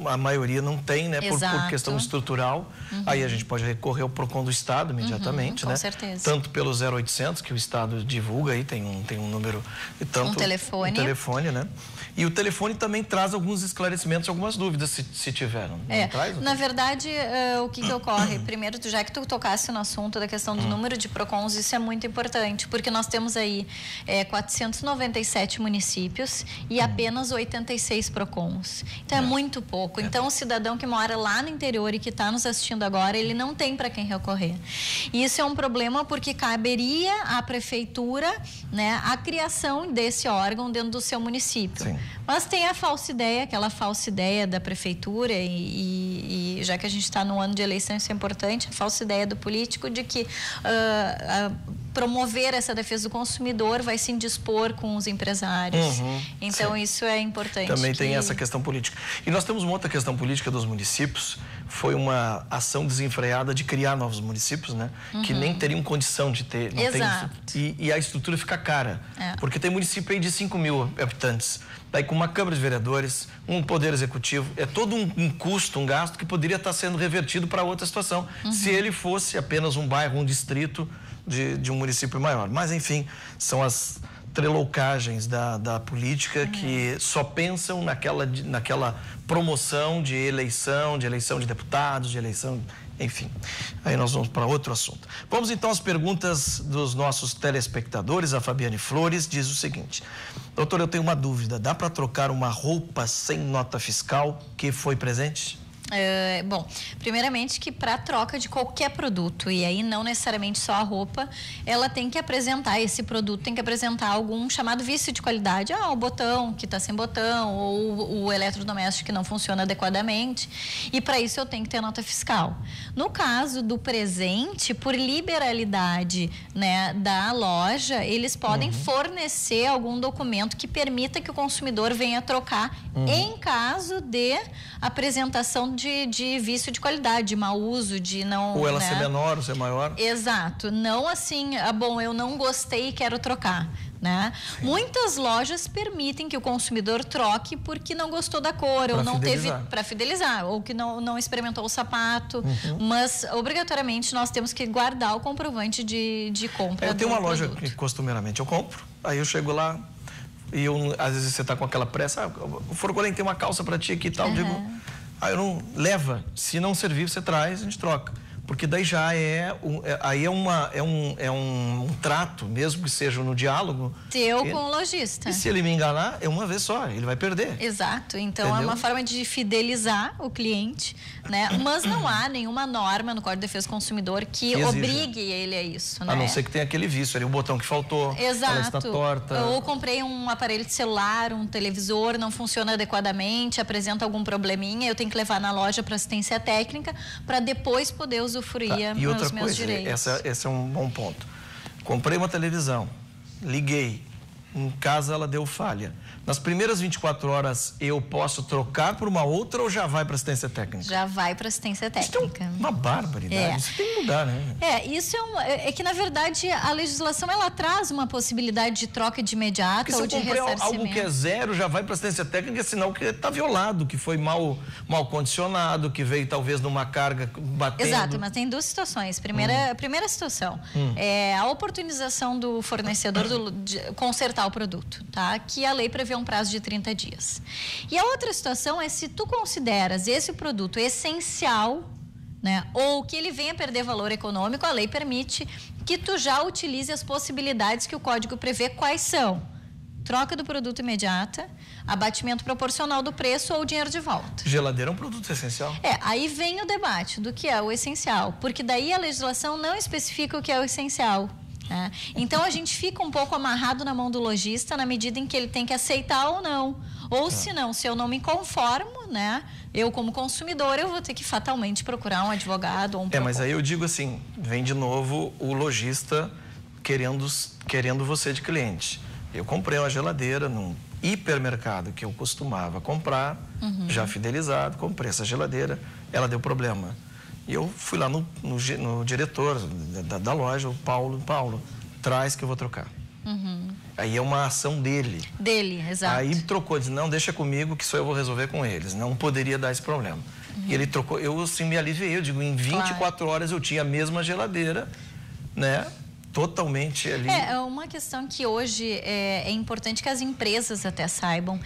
A maioria não tem, né? Por questão estrutural. Aí a gente pode recorrer ao PROCON do Estado imediatamente, né? Com certeza. Tanto pelo 0800, que o Estado divulga aí, tem um número... E tanto um telefone. Um telefone, né? E o telefone também traz alguns esclarecimentos, algumas dúvidas, se tiveram. Na verdade, o que ocorre? Primeiro, já que tu tocasse no assunto da questão do número de PROCONs, isso é muito importante, porque nós temos aí 497 municípios e apenas 86 PROCONs. Então, é muito pouco. Então, o cidadão que mora lá no interior e que está nos assistindo agora, ele não tem para quem recorrer. E isso é um problema porque caberia à prefeitura, né, a criação desse órgão dentro do seu município. Mas tem a falsa ideia, aquela falsa ideia da prefeitura e já que a gente está no ano de eleição, isso é importante, a falsa ideia do político de que promover essa defesa do consumidor vai se indispor com os empresários. Então, isso é importante. Também tem essa questão política. E nós temos uma outra questão política dos municípios. Foi uma ação desenfreada de criar novos municípios, né? Que nem teriam condição de ter. Não tem, e a estrutura fica cara. Porque tem município aí de 5.000 habitantes. Daí com uma Câmara de Vereadores, um Poder Executivo, é todo um custo, um gasto que poderia estar sendo revertido para outra situação, se ele fosse apenas um bairro, um distrito de um município maior. Mas, enfim, são as treloucagens da política que só pensam naquela promoção de eleição de deputados, de eleição... Enfim, aí nós vamos para outro assunto. Vamos então às perguntas dos nossos telespectadores. A Fabiane Flores diz o seguinte: doutor, eu tenho uma dúvida, dá para trocar uma roupa sem nota fiscal que foi presente? Bom, primeiramente que para troca de qualquer produto, e aí não necessariamente só a roupa, ela tem que apresentar, esse produto tem que apresentar algum chamado vício de qualidade. O botão que está sem botão, ou o eletrodoméstico que não funciona adequadamente, e para isso eu tenho que ter nota fiscal. No caso do presente, por liberalidade, né, da loja, eles podem fornecer algum documento que permita que o consumidor venha trocar em caso de apresentação de vício de qualidade, de mau uso, de não... Ou ela ser menor ou ser maior. Exato. Não assim, bom, eu não gostei e quero trocar, né? Muitas lojas permitem que o consumidor troque porque não gostou da cor, ou não teve... Para fidelizar, ou que não experimentou o sapato. Mas, obrigatoriamente, nós temos que guardar o comprovante de compra. Eu tenho uma loja que costumeiramente eu compro, aí eu chego lá e às vezes você está com aquela pressa, o Forgolém tem uma calça para ti aqui e tal, digo... Aí eu não leva, se não servir você traz, a gente troca. porque daí já aí é um trato, mesmo que seja no diálogo. Teu com o lojista. E se ele me enganar, é uma vez só, ele vai perder. Exato, então Entendeu? é uma forma de fidelizar o cliente, né? Mas não há nenhuma norma no Código de Defesa do Consumidor que obrigue ele a isso, né? A não ser que tenha aquele vício ali, o botão que faltou, exato. ela está torta. Ou comprei um aparelho de celular, um televisor, não funciona adequadamente, apresenta algum probleminha, eu tenho que levar na loja para assistência técnica para depois poder usufruir E outra os meus coisa, direitos. esse é um bom ponto. Comprei uma televisão, liguei, em casa ela deu falha. Nas primeiras 24 horas eu posso trocar por uma outra ou já vai para assistência técnica? Já vai para assistência técnica. Isso é uma barbaridade, isso tem que mudar, né? Isso é que na verdade a legislação ela traz uma possibilidade de troca de imediata ou de ressarcimento. Porque se eu comprei algo que é zero, já vai para assistência técnica, é sinal que está violado, que foi mal condicionado, que veio talvez numa carga batendo. Exato, mas tem duas situações. Primeira situação é a oportunização do fornecedor de consertar o produto, tá? Que a lei prevê um prazo de 30 dias. E a outra situação é se tu consideras esse produto essencial, né, ou que ele venha perder valor econômico, a lei permite que tu já utilize as possibilidades que o código prevê. Quais são? Troca do produto imediata, abatimento proporcional do preço ou dinheiro de volta. Geladeira é um produto essencial. Aí vem o debate do que é o essencial, porque daí a legislação não especifica o que é o essencial. Então a gente fica um pouco amarrado na mão do lojista na medida em que ele tem que aceitar ou não. Ou se não, se eu não me conformo, né? Eu como consumidor, eu vou ter que fatalmente procurar um advogado ou um mas aí eu digo assim, vem de novo o lojista querendo você de cliente. Eu comprei uma geladeira num hipermercado que eu costumava comprar, já fidelizado, comprei essa geladeira, ela deu problema. E eu fui lá no diretor da loja, o Paulo, traz que eu vou trocar. Aí é uma ação dele. Exato. Aí trocou, disse, não, deixa comigo que só eu vou resolver com eles. Não poderia dar esse problema. E ele trocou, eu assim me aliviei, eu digo, em 24 horas eu tinha a mesma geladeira, né? Totalmente ali. É uma questão que hoje é importante que as empresas até saibam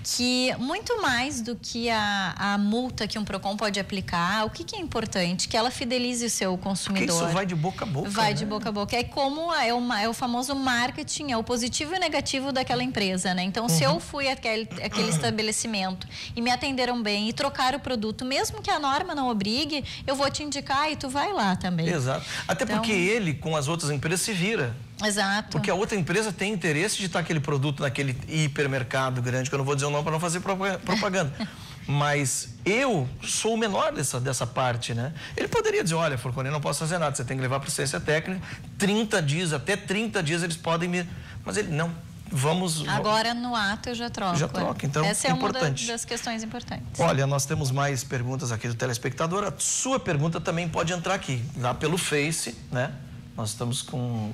que muito mais do que a multa que um PROCON pode aplicar, o que é importante? Que ela fidelize o seu consumidor. Porque isso vai de boca a boca. Vai de boca a boca. É como é o famoso marketing, é o positivo e o negativo daquela empresa, né? Então, se eu fui àquele estabelecimento e me atenderam bem e trocar o produto, mesmo que a norma não obrigue, eu vou te indicar e tu vai lá também. Exato. Até porque ele, com as outras empresas, se vira. Exato. Porque a outra empresa tem interesse de estar aquele produto naquele hipermercado grande, que eu não vou dizer o nome para não fazer propaganda. Mas eu sou o menor dessa parte, né? Ele poderia dizer, olha, Forconi, não posso fazer nada, você tem que levar para assistência técnica, 30 dias, até 30 dias eles podem me... Mas ele, não, vamos... Agora no ato eu já troco. Já troca, então essa é importante. Uma das questões importantes. Olha, nós temos mais perguntas aqui do telespectador. A sua pergunta também pode entrar aqui, lá pelo Face, né? Nós estamos com...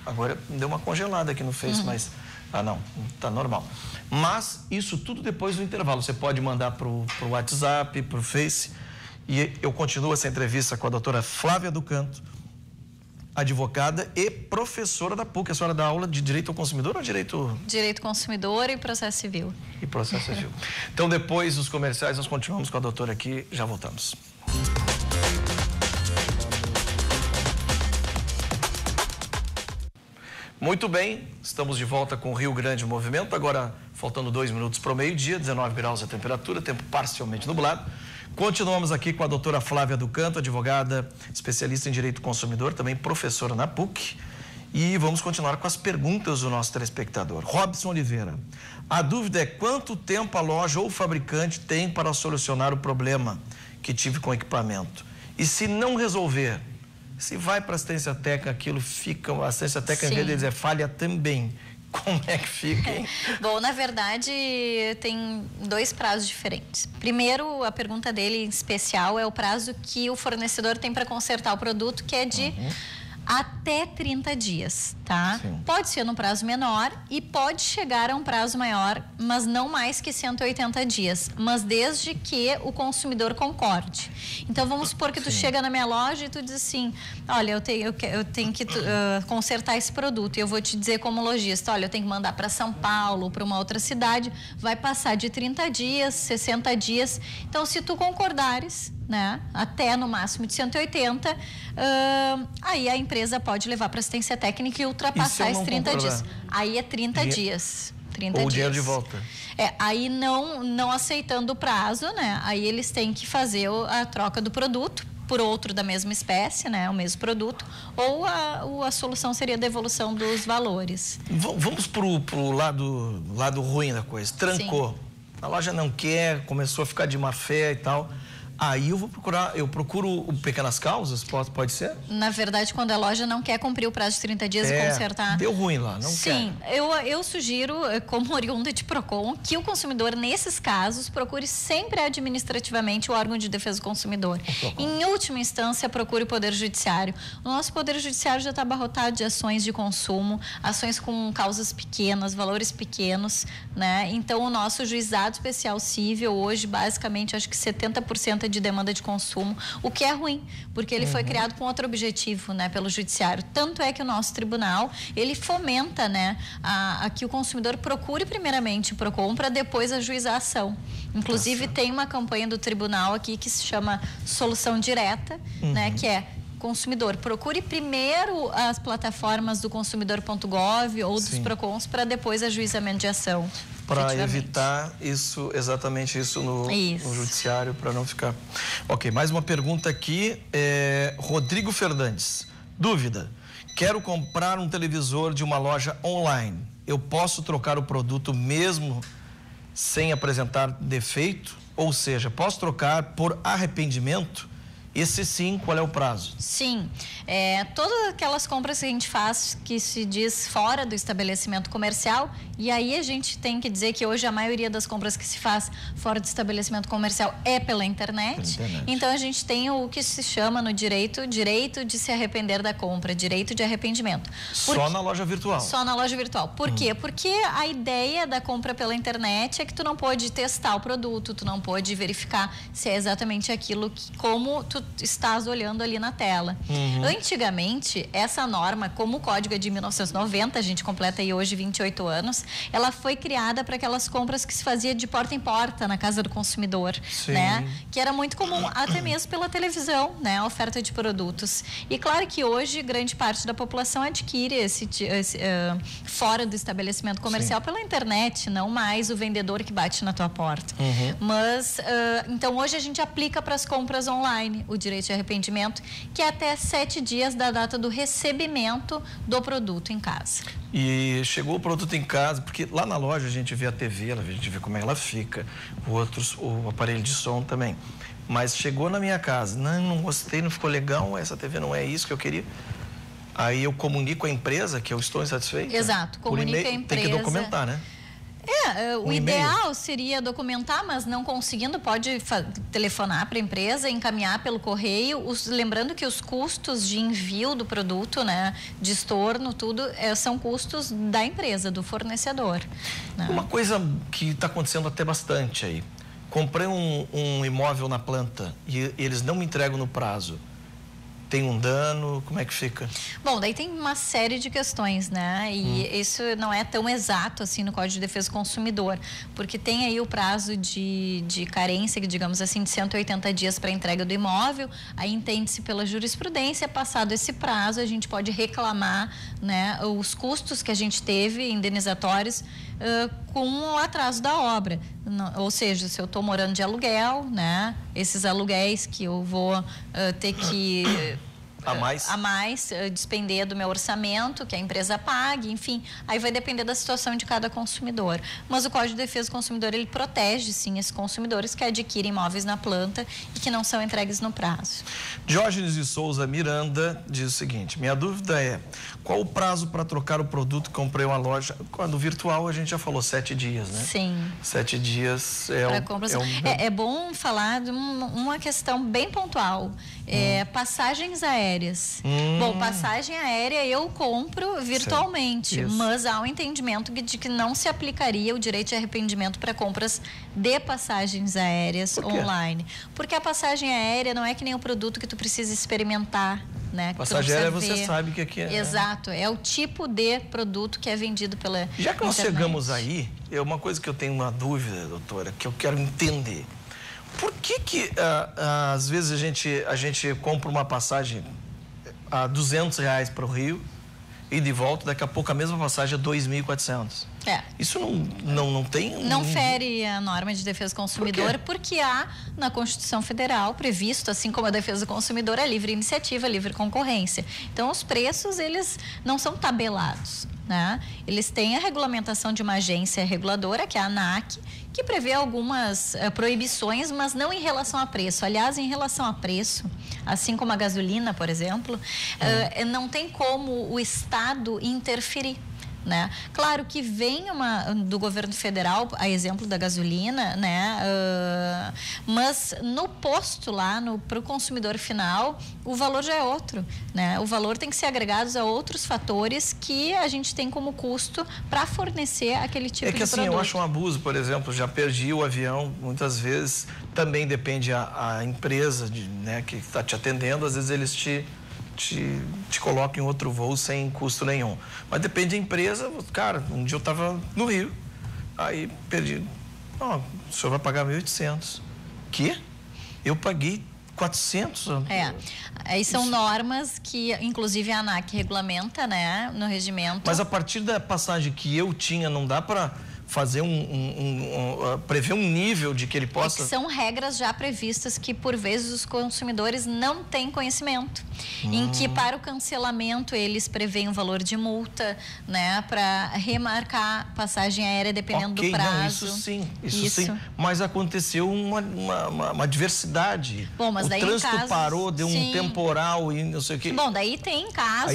Agora deu uma congelada aqui no Face, mas... não, tá normal. Mas isso tudo depois do intervalo. Você pode mandar pro WhatsApp, pro Face. E eu continuo essa entrevista com a doutora Flávia do Canto, advogada e professora da PUC. A senhora dá aula de Direito ao Consumidor ou Direito... Direito Consumidor e Processo Civil. E Processo Civil. Então, depois dos comerciais, nós continuamos com a doutora aqui. Já voltamos. Muito bem, estamos de volta com o Rio Grande em Movimento, agora faltando 2 minutos para o meio-dia, 19 graus a temperatura, tempo parcialmente nublado. Continuamos aqui com a doutora Flávia do Canto, advogada, especialista em Direito do Consumidor, também professora na PUC. E vamos continuar com as perguntas do nosso telespectador. Robson Oliveira, a dúvida é quanto tempo a loja ou o fabricante tem para solucionar o problema que tive com o equipamento? E se não resolver... Se vai para a assistência técnica, aquilo fica... A assistência técnica, em vez de dizer falha também. Como é que fica, hein? Bom, na verdade, tem 2 prazos diferentes. Primeiro, a pergunta dele em especial é o prazo que o fornecedor tem para consertar o produto, que é de... até 30 dias, tá? Sim. Pode ser num prazo menor e pode chegar a um prazo maior, mas não mais que 180 dias, mas desde que o consumidor concorde. Então, vamos supor que tu chega na minha loja e tu diz assim, olha, eu tenho que consertar esse produto e eu vou te dizer como lojista, olha, eu tenho que mandar para São Paulo, para uma outra cidade, vai passar de 30 dias, 60 dias. Então, se tu concordares, né? Até no máximo de 180, aí a empresa pode levar para assistência técnica e ultrapassar esses 30 dias. Aí é 30 dias. 30 ou dias. O dinheiro de volta. Aí não aceitando o prazo, né? Aí eles têm que fazer a troca do produto por outro da mesma espécie, né? O mesmo produto, ou a solução seria a devolução dos valores. Vamos pro lado ruim da coisa. Trancou. Sim. A loja não quer, começou a ficar de má fé e tal. Aí eu procuro pequenas causas, pode ser? Na verdade, quando a loja não quer cumprir o prazo de 30 dias e consertar... Deu ruim lá, não quer. Sim, eu sugiro, como oriunda de PROCON, que o consumidor, nesses casos, procure sempre administrativamente o órgão de defesa do consumidor. Em última instância, procure o Poder Judiciário. O nosso Poder Judiciário já está abarrotado de ações de consumo, ações com causas pequenas, valores pequenos, né? Então, o nosso juizado especial civil, hoje, basicamente, acho que 70% de demanda de consumo, o que é ruim, porque ele foi criado com outro objetivo, né, pelo judiciário. Tanto é que o nosso tribunal, ele fomenta, né, a que o consumidor procure primeiramente o PROCON para depois ajuizar a ação. Inclusive, tem uma campanha do tribunal aqui que se chama Solução Direta, né, que é: consumidor, procure primeiro as plataformas do consumidor.gov ou dos PROCONs para depois ajuizamento de ação. Para evitar exatamente isso no judiciário, para não ficar... Ok, mais uma pergunta aqui, Rodrigo Fernandes. Dúvida, quero comprar um televisor de uma loja online. Eu posso trocar o produto mesmo sem apresentar defeito? Ou seja, posso trocar por arrependimento? Esse sim, qual é o prazo? Sim, todas aquelas compras que a gente faz que se diz fora do estabelecimento comercial, e aí a gente tem que dizer que hoje a maioria das compras que se faz fora do estabelecimento comercial é pela internet. Então a gente tem o que se chama no direito de se arrepender da compra, direito de arrependimento. Só na loja virtual? Só na loja virtual. Por quê? Porque a ideia da compra pela internet é que tu não pode testar o produto, tu não pode verificar se é exatamente aquilo como tu estás olhando ali na tela. Antigamente, essa norma, como o código é de 1990, a gente completa aí hoje 28 anos, ela foi criada para aquelas compras que se fazia de porta em porta na casa do consumidor, né? Que era muito comum, até mesmo pela televisão, né? A oferta de produtos. E claro que hoje, grande parte da população adquire fora do estabelecimento comercial pela internet, não mais o vendedor que bate na tua porta. Mas, então hoje a gente aplica para as compras online o direito de arrependimento, que é até 7 dias da data do recebimento do produto em casa. E chegou o produto em casa, porque lá na loja a gente vê a TV, a gente vê como ela fica, o aparelho de som também. Mas chegou na minha casa, não gostei, não ficou legal, essa TV não é isso que eu queria. Aí eu comunico a empresa que eu estou insatisfeito. Exato, comunica a empresa. Tem que documentar, né? O ideal seria documentar, mas não conseguindo, pode telefonar para a empresa, encaminhar pelo correio, lembrando que os custos de envio do produto, né, de estorno, tudo, são custos da empresa, do fornecedor. Né? Uma coisa que está acontecendo até bastante aí, comprei um imóvel na planta e eles não me entregam no prazo. Tem um dano, como é que fica? Bom, daí tem uma série de questões, né? E isso não é tão exato assim no Código de Defesa do Consumidor, porque tem aí o prazo de carência, digamos assim, de 180 dias para a entrega do imóvel, aí entende-se pela jurisprudência, passado esse prazo, a gente pode reclamar, né, os custos que a gente teve, indenizatórios, com o atraso da obra. Ou seja, se eu estou morando de aluguel, né, esses aluguéis que eu vou ter que a mais despender do meu orçamento, que a empresa pague, enfim, aí vai depender da situação de cada consumidor. Mas o Código de Defesa do Consumidor, ele protege, sim, esses consumidores que adquirem imóveis na planta e que não são entregues no prazo. Diógenes de Souza Miranda diz o seguinte: minha dúvida é, qual o prazo para trocar o produto que comprei uma loja? Quando virtual, a gente já falou 7 dias, né? Sim. 7 dias é bom falar de uma questão bem pontual. Passagens aéreas. Bom, passagem aérea eu compro virtualmente, mas há um entendimento de que não se aplicaria o direito de arrependimento para compras de passagens aéreas online. Porque a passagem aérea não é que nem o produto que tu precisa experimentar, né? Passagem aérea você sabe que aqui é. Exato, é o tipo de produto que é vendido pela Já que nós chegamos aí, é uma coisa que eu tenho uma dúvida, doutora, que eu quero entender. Por que às vezes a gente compra uma passagem a R$200 para o Rio e de volta, daqui a pouco a mesma passagem é 2.400? Isso não tem... Não fere a norma de defesa do consumidor, porque há na Constituição Federal previsto, assim como a defesa do consumidor, a livre iniciativa, a livre concorrência. Então, os preços, eles não são tabelados, né? Eles têm a regulamentação de uma agência reguladora, que é a ANAC, que prevê algumas proibições, mas não em relação a preço. Aliás, em relação a preço, assim como a gasolina, por exemplo, não tem como o Estado interferir, né? Claro que vem do governo federal, a exemplo da gasolina, né? Mas no posto lá, para o consumidor final, o valor já é outro, né? O valor tem que ser agregado a outros fatores que a gente tem como custo para fornecer aquele tipo de produto. É que assim, eu acho um abuso, por exemplo, já perdi o avião, muitas vezes, também depende a empresa né, que está te atendendo, às vezes eles te coloca em outro voo sem custo nenhum. Mas depende da empresa. Cara, um dia eu estava no Rio, aí perdi. O senhor vai pagar 1.800. Que? Eu paguei 400. Aí são normas que, inclusive, a ANAC regulamenta, né, no regimento. Mas a partir da passagem que eu tinha, não dá para fazer prever um nível de que ele possa... são regras já previstas que, por vezes, os consumidores não têm conhecimento. Em que, para o cancelamento, eles prevêem um valor de multa, né, para remarcar passagem aérea dependendo do prazo. Não, isso sim. Mas aconteceu uma diversidade. Bom, mas daí o trânsito parou, deu um temporal e não sei o quê. Bom, daí tem casos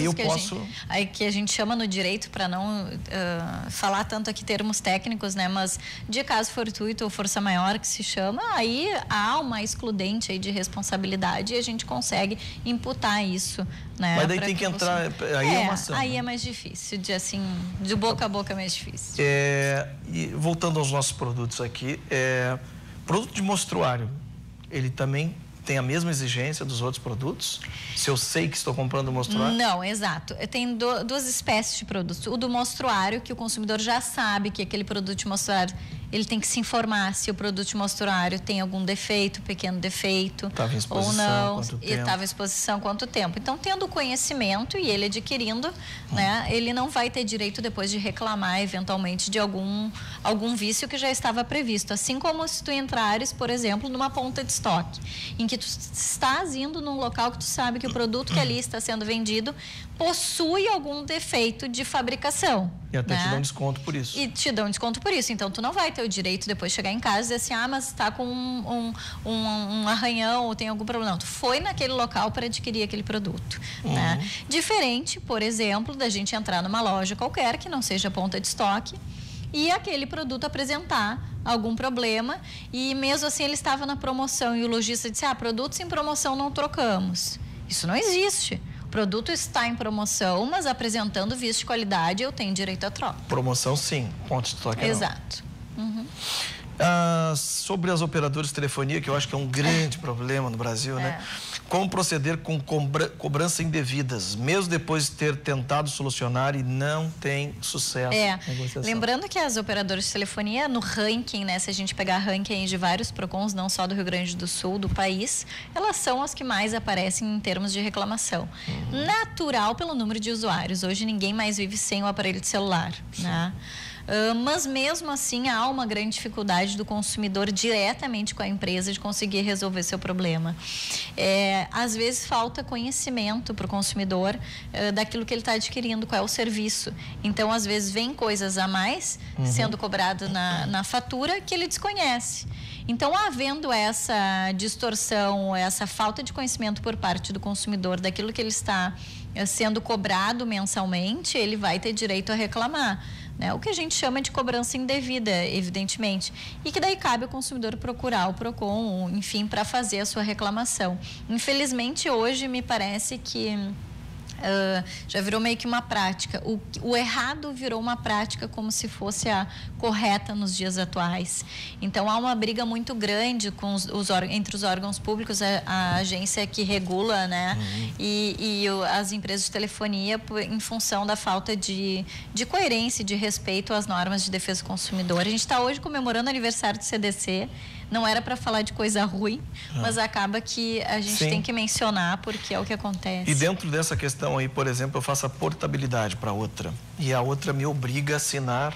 que a gente chama no direito, para não falar tanto aqui termos técnicos, né? Mas de caso fortuito ou força maior, que se chama, aí há uma excludente aí de responsabilidade e a gente consegue imputar isso, né? Mas daí tem que entrar, aí é uma ação. Aí é mais difícil, de boca a boca é mais difícil. E voltando aos nossos produtos aqui, produto de mostruário, ele também tem a mesma exigência dos outros produtos? Se eu sei que estou comprando mostruário? Não, exato. Tem duas espécies de produtos. O do mostruário, que o consumidor já sabe que aquele produto de mostruário, ele tem que se informar se o produto de mostruário tem algum defeito, pequeno defeito, estava em exposição, ou não, quanto tempo. Estava em exposição, quanto tempo. Então, tendo conhecimento e ele adquirindo, né, ele não vai ter direito depois de reclamar, eventualmente, de algum vício que já estava previsto. Assim como se tu entrares, por exemplo, numa ponta de estoque, em que tu estás indo num local que tu sabe que o produto que ali está sendo vendido possui algum defeito de fabricação. E até né? te dão desconto por isso. E te dão desconto por isso. Então, tu não vai ter o direito depois de chegar em casa e dizer assim, mas está com um arranhão ou tem algum problema. Não, tu foi naquele local para adquirir aquele produto. Né? Diferente, por exemplo, da gente entrar numa loja qualquer, que não seja ponta de estoque, e aquele produto apresentar algum problema e mesmo assim ele estava na promoção e o lojista disse, produtos em promoção não trocamos. Isso não existe. O produto está em promoção, mas apresentando visto de qualidade, eu tenho direito à troca. Promoção sim, ponto de estoque não. Exato. Sobre as operadoras de telefonia, que eu acho que é um grande problema no Brasil, né? Como proceder com cobrança indevidas, mesmo depois de ter tentado solucionar e não tem sucesso na negociação? Lembrando que as operadoras de telefonia, no ranking, né? Se a gente pegar ranking de vários PROCONs, não só do Rio Grande do Sul, do país, elas são as que mais aparecem em termos de reclamação. Natural pelo número de usuários. Hoje ninguém mais vive sem o aparelho de celular, né? Mas mesmo assim há uma grande dificuldade do consumidor diretamente com a empresa de conseguir resolver seu problema. Às vezes falta conhecimento para o consumidor daquilo que ele está adquirindo, qual é o serviço. Então, às vezes, vem coisas a mais sendo cobrado na fatura que ele desconhece. Então, havendo essa distorção, essa falta de conhecimento por parte do consumidor daquilo que ele está sendo cobrado mensalmente, ele vai ter direito a reclamar. O que a gente chama de cobrança indevida, evidentemente, e que daí cabe ao consumidor procurar o PROCON, enfim, para fazer a sua reclamação. Infelizmente, hoje me parece que já virou meio que uma prática. O errado virou uma prática como se fosse a correta nos dias atuais. Então, há uma briga muito grande com entre os órgãos públicos, a agência que regula, né? E as empresas de telefonia, em função da falta de coerência e de respeito às normas de defesa do consumidor. A gente está hoje comemorando o aniversário do CDC, Não era para falar de coisa ruim, mas acaba que a gente tem que mencionar porque é o que acontece. E dentro dessa questão aí, por exemplo, eu faço a portabilidade para outra e a outra me obriga a assinar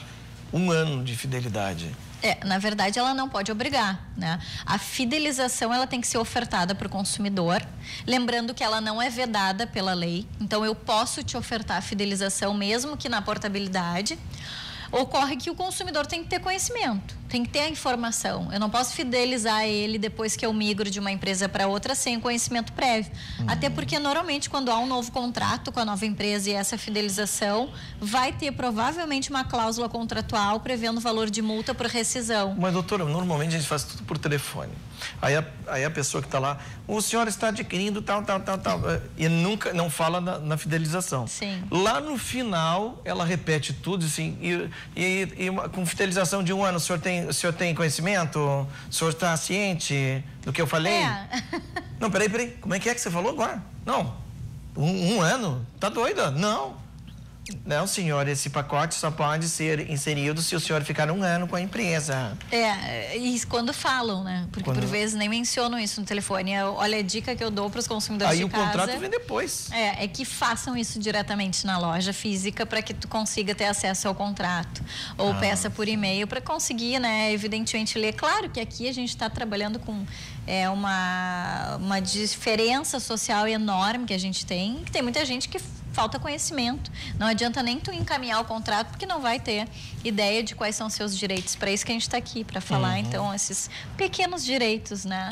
1 ano de fidelidade. Na verdade, ela não pode obrigar, né? A fidelização, ela tem que ser ofertada para o consumidor, lembrando que ela não é vedada pela lei. Então, eu posso te ofertar a fidelização mesmo que na portabilidade. Ocorre que o consumidor tem que ter conhecimento, tem que ter a informação. Eu não posso fidelizar ele depois que eu migro de uma empresa para outra sem conhecimento prévio. Até porque, normalmente, quando há um novo contrato com a nova empresa e essa fidelização, vai ter provavelmente uma cláusula contratual prevendo valor de multa por rescisão. Mas, doutora, normalmente a gente faz tudo por telefone. Aí a pessoa que está lá, o senhor está adquirindo tal, e nunca, não fala na fidelização. Sim. Lá no final, ela repete tudo, assim, e com fidelização de 1 ano, o senhor tem conhecimento? O senhor está ciente do que eu falei? Não, peraí, como é que você falou agora? Não, 1 ano? Tá doida? Não, senhor, esse pacote só pode ser inserido se o senhor ficar 1 ano com a empresa. E quando falam, né? Porque por vezes nem mencionam isso no telefone. Olha a dica que eu dou para os consumidores de casa. Aí o contrato vem depois. É que façam isso diretamente na loja física para que tu consiga ter acesso ao contrato. Ou peça por e-mail para conseguir, né? Evidentemente ler. Claro que aqui a gente está trabalhando com uma diferença social enorme que a gente tem. Que tem muita gente que falta conhecimento. Não adianta nem tu encaminhar o contrato, porque não vai ter ideia de quais são seus direitos. Para isso que a gente está aqui, para falar, então, esses pequenos direitos, né?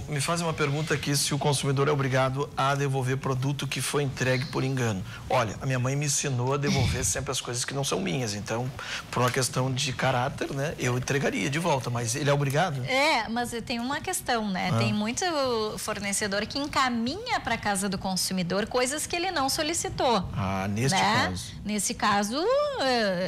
Me faz uma pergunta aqui, se o consumidor é obrigado a devolver produto que foi entregue por engano. Olha, a minha mãe me ensinou a devolver sempre as coisas que não são minhas, então, por uma questão de caráter, né, eu entregaria de volta, mas ele é obrigado? Mas tem uma questão, né? Tem muito fornecedor que encaminha para casa do consumidor coisas que ele não solicitou. Neste caso. Nesse caso,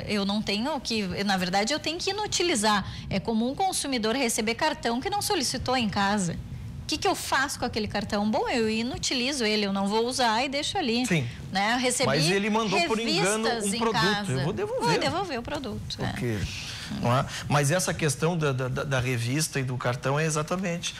eu não tenho que, na verdade, eu tenho que inutilizar. É comum um consumidor receber cartão que não solicitou em casa. O que eu faço com aquele cartão? Bom, eu inutilizo ele, eu não vou usar e deixo ali. Sim. Né? Eu recebi mas ele mandou por engano um produto. Casa. Eu vou devolver. Vou devolver o produto. Porque, não é? Mas essa questão da revista e do cartão é exatamente.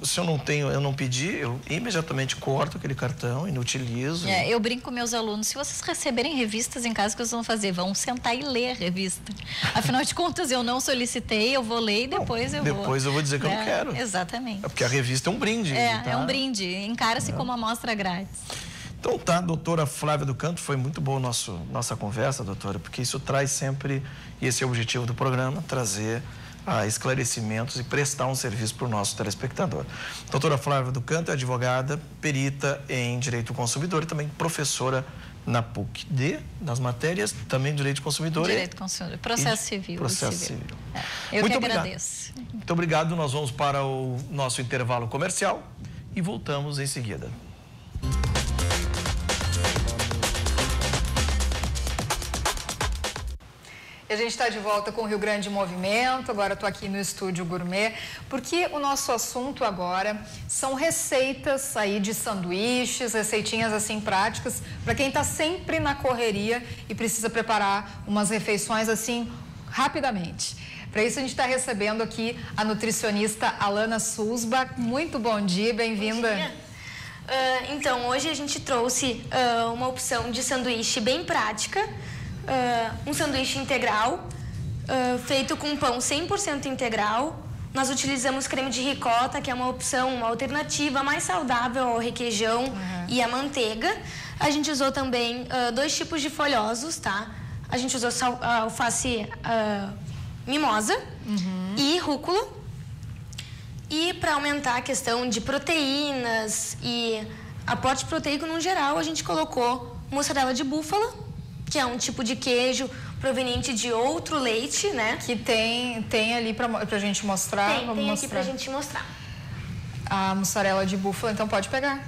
Se eu não tenho, eu não pedi, eu imediatamente corto aquele cartão, inutilizo. Eu brinco com meus alunos, se vocês receberem revistas em casa, o que vocês vão fazer? Vão sentar e ler a revista. Afinal de contas, eu não solicitei, eu vou ler e depois Depois eu vou dizer que eu não quero. Exatamente. Porque a revista é um brinde. É um brinde. Encara-se como amostra grátis. Então tá, doutora Flávia do Canto, foi muito boa nossa conversa, doutora, porque isso traz sempre, e esse é o objetivo do programa, trazer esclarecimentos e prestar um serviço para o nosso telespectador. Doutora Flávia do Canto é advogada, perita em Direito do Consumidor e também professora na PUC nas matérias também Direito do Consumidor. Direito do Consumidor, processo civil. Processo civil. Eu muito que agradeço. Muito obrigado, nós vamos para o nosso intervalo comercial e voltamos em seguida. E a gente está de volta com o Rio Grande Movimento, agora estou aqui no Estúdio Gourmet, porque o nosso assunto agora são receitas aí de sanduíches, receitinhas assim práticas, para quem está sempre na correria e precisa preparar umas refeições assim rapidamente. Para isso a gente está recebendo aqui a nutricionista Alana Susba. Muito bom dia, bem-vinda. Então, hoje a gente trouxe uma opção de sanduíche bem prática, um sanduíche integral, feito com pão 100% integral. Nós utilizamos creme de ricota, que é uma opção, uma alternativa mais saudável ao requeijão e à manteiga. A gente usou também 2 tipos de folhosos, tá? A gente usou alface mimosa e rúcula. E para aumentar a questão de proteínas e aporte proteico no geral, a gente colocou mussarela de búfala, que é um tipo de queijo proveniente de outro leite, né? Que tem ali pra gente mostrar. Vamos mostrar aqui pra gente mostrar. A mussarela de búfala, então pode pegar.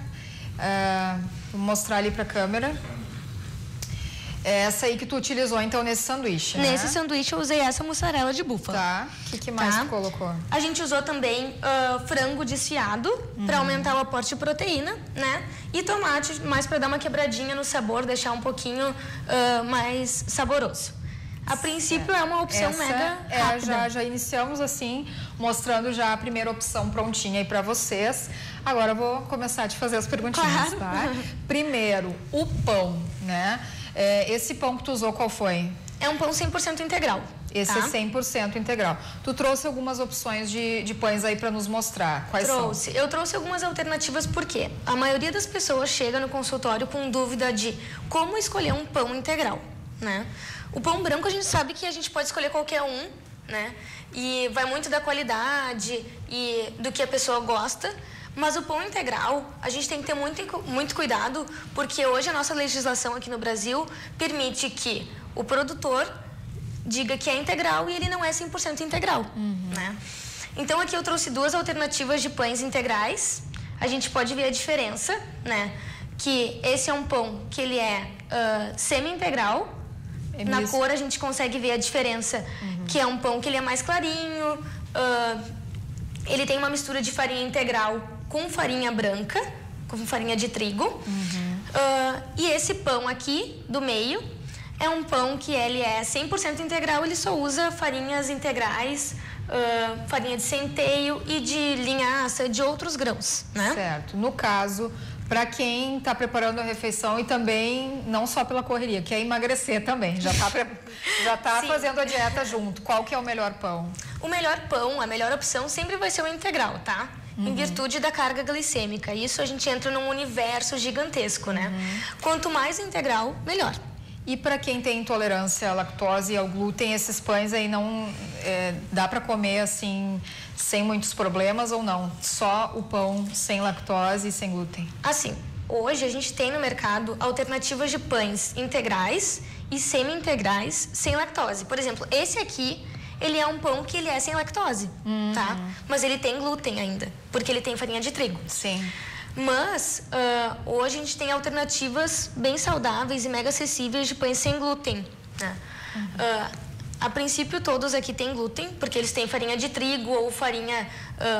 Vou mostrar ali pra câmera. É essa aí que tu utilizou, então, nesse sanduíche, né? Nesse sanduíche eu usei essa mussarela de búfala. Tá. O que mais tu colocou? A gente usou também frango desfiado, para aumentar o aporte de proteína, né? E tomate, mais para dar uma quebradinha no sabor, deixar um pouquinho mais saboroso. A princípio é uma opção mega rápida. Já iniciamos assim, mostrando já a primeira opção prontinha aí para vocês. Agora eu vou começar a te fazer as perguntinhas, tá? Primeiro, o pão, né? Esse pão que tu usou, qual foi? É um pão 100% integral. Esse é 100% integral. Tu trouxe algumas opções de pães aí para nos mostrar. Quais são? Eu trouxe algumas alternativas porque a maioria das pessoas chega no consultório com dúvida de como escolher um pão integral, né? O pão branco a gente sabe que a gente pode escolher qualquer um, né? E vai muito da qualidade e do que a pessoa gosta. Mas o pão integral, a gente tem que ter muito cuidado, porque hoje a nossa legislação aqui no Brasil permite que o produtor diga que é integral e ele não é 100% integral, né? Então aqui eu trouxe duas alternativas de pães integrais. A gente pode ver a diferença, né? Que esse é um pão que ele é semi-integral. Na cor a gente consegue ver a diferença, que é um pão que ele é mais clarinho, ele tem uma mistura de farinha integral com farinha branca, com farinha de trigo. E esse pão aqui do meio é um pão que ele é 100% integral, ele só usa farinhas integrais, farinha de centeio e de linhaça, de outros grãos, né? Certo. No caso, para quem está preparando a refeição e também, não só pela correria, quer emagrecer também, já está fazendo a dieta junto, qual que é o melhor pão? O melhor pão, a melhor opção sempre vai ser o integral, tá? Em virtude da carga glicêmica. Isso a gente entra num universo gigantesco, né? Quanto mais integral, melhor. E para quem tem intolerância à lactose e ao glúten, esses pães aí não dá para comer assim sem muitos problemas ou não? Só o pão sem lactose e sem glúten? Assim, hoje a gente tem no mercado alternativas de pães integrais e semi-integrais sem lactose. Por exemplo, esse aqui, ele é um pão que ele é sem lactose, tá? Mas ele tem glúten ainda, porque ele tem farinha de trigo. Sim. Mas hoje a gente tem alternativas bem saudáveis e mega acessíveis de pães sem glúten, né? A princípio todos aqui têm glúten, porque eles têm farinha de trigo ou farinha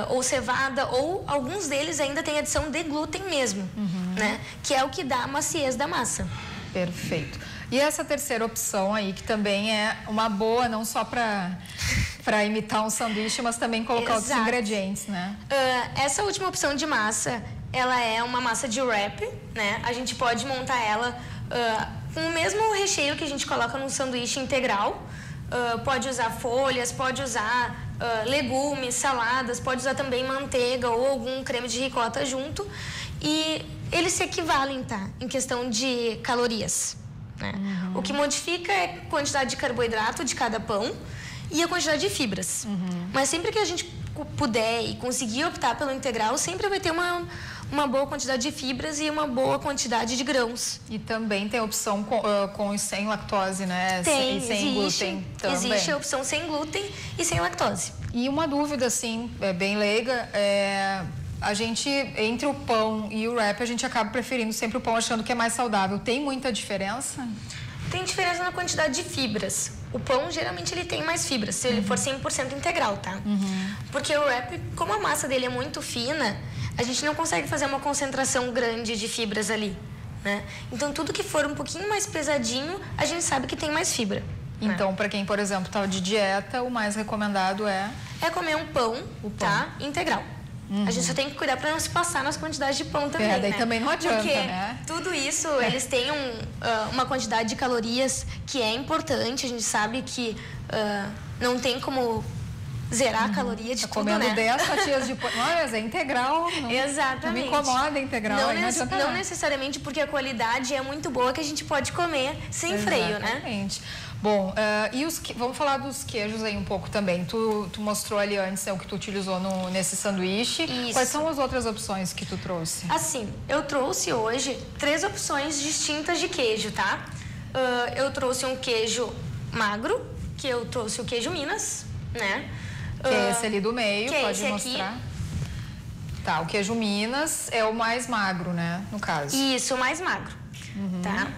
ou cevada, ou alguns deles ainda têm adição de glúten mesmo, né? Que é o que dá a maciez da massa. Perfeito. E essa terceira opção aí, que também é uma boa, não só para imitar um sanduíche, mas também colocar outros ingredientes, né? Essa última opção de massa, ela é uma massa de wrap, né? A gente pode montar ela com o mesmo recheio que a gente coloca num sanduíche integral. Pode usar folhas, pode usar legumes, saladas, pode usar também manteiga ou algum creme de ricota junto. E eles se equivalem, tá? Em questão de calorias, né? O que modifica é a quantidade de carboidrato de cada pão e a quantidade de fibras. Mas sempre que a gente puder e conseguir optar pelo integral, sempre vai ter uma boa quantidade de fibras e uma boa quantidade de grãos. E também tem a opção com e sem lactose, né? Tem, e sem glúten também. Existe a opção sem glúten e sem lactose. E uma dúvida, assim, bem leiga, a gente, entre o pão e o wrap, a gente acaba preferindo sempre o pão, achando que é mais saudável. Tem muita diferença? Tem diferença na quantidade de fibras. O pão, geralmente, ele tem mais fibras, se ele for 100% integral, tá? Porque o wrap, como a massa dele é muito fina, a gente não consegue fazer uma concentração grande de fibras ali, né? Então, tudo que for um pouquinho mais pesadinho, a gente sabe que tem mais fibra. Então, para quem, por exemplo, está de dieta, o mais recomendado é comer um pão, tá? Integral. A gente só tem que cuidar para não se passar nas quantidades de pão também, daí né? também não adianta, porque né? Tudo isso, eles têm uma quantidade de calorias que é importante. A gente sabe que não tem como zerar a caloria de tudo, comendo né? 10 fatias de pão. Mas é integral. Exatamente. Não me incomoda integral. Não necessariamente porque a qualidade é muito boa que a gente pode comer sem freio, né? Exatamente. Bom, vamos falar dos queijos aí um pouco também. Tu mostrou ali antes o que tu utilizou nesse sanduíche. Isso. Quais são as outras opções que tu trouxe? Assim, eu trouxe hoje 3 opções distintas de queijo, tá? Eu trouxe um queijo magro, que eu trouxe o queijo Minas, né? Que é esse ali do meio, que pode é mostrar. Tá, o queijo Minas é o mais magro, né? No caso. Isso, o mais magro, tá?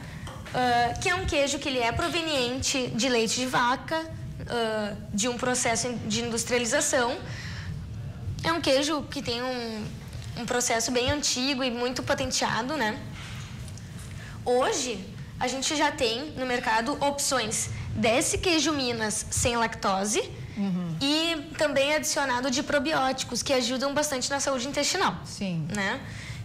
Que é um queijo que ele é proveniente de leite de vaca, de um processo de industrialização. É um queijo que tem um processo bem antigo e muito patenteado, né? Hoje, a gente já tem no mercado opções desse queijo Minas sem lactose e também adicionado de probióticos, que ajudam bastante na saúde intestinal. Sim. Né?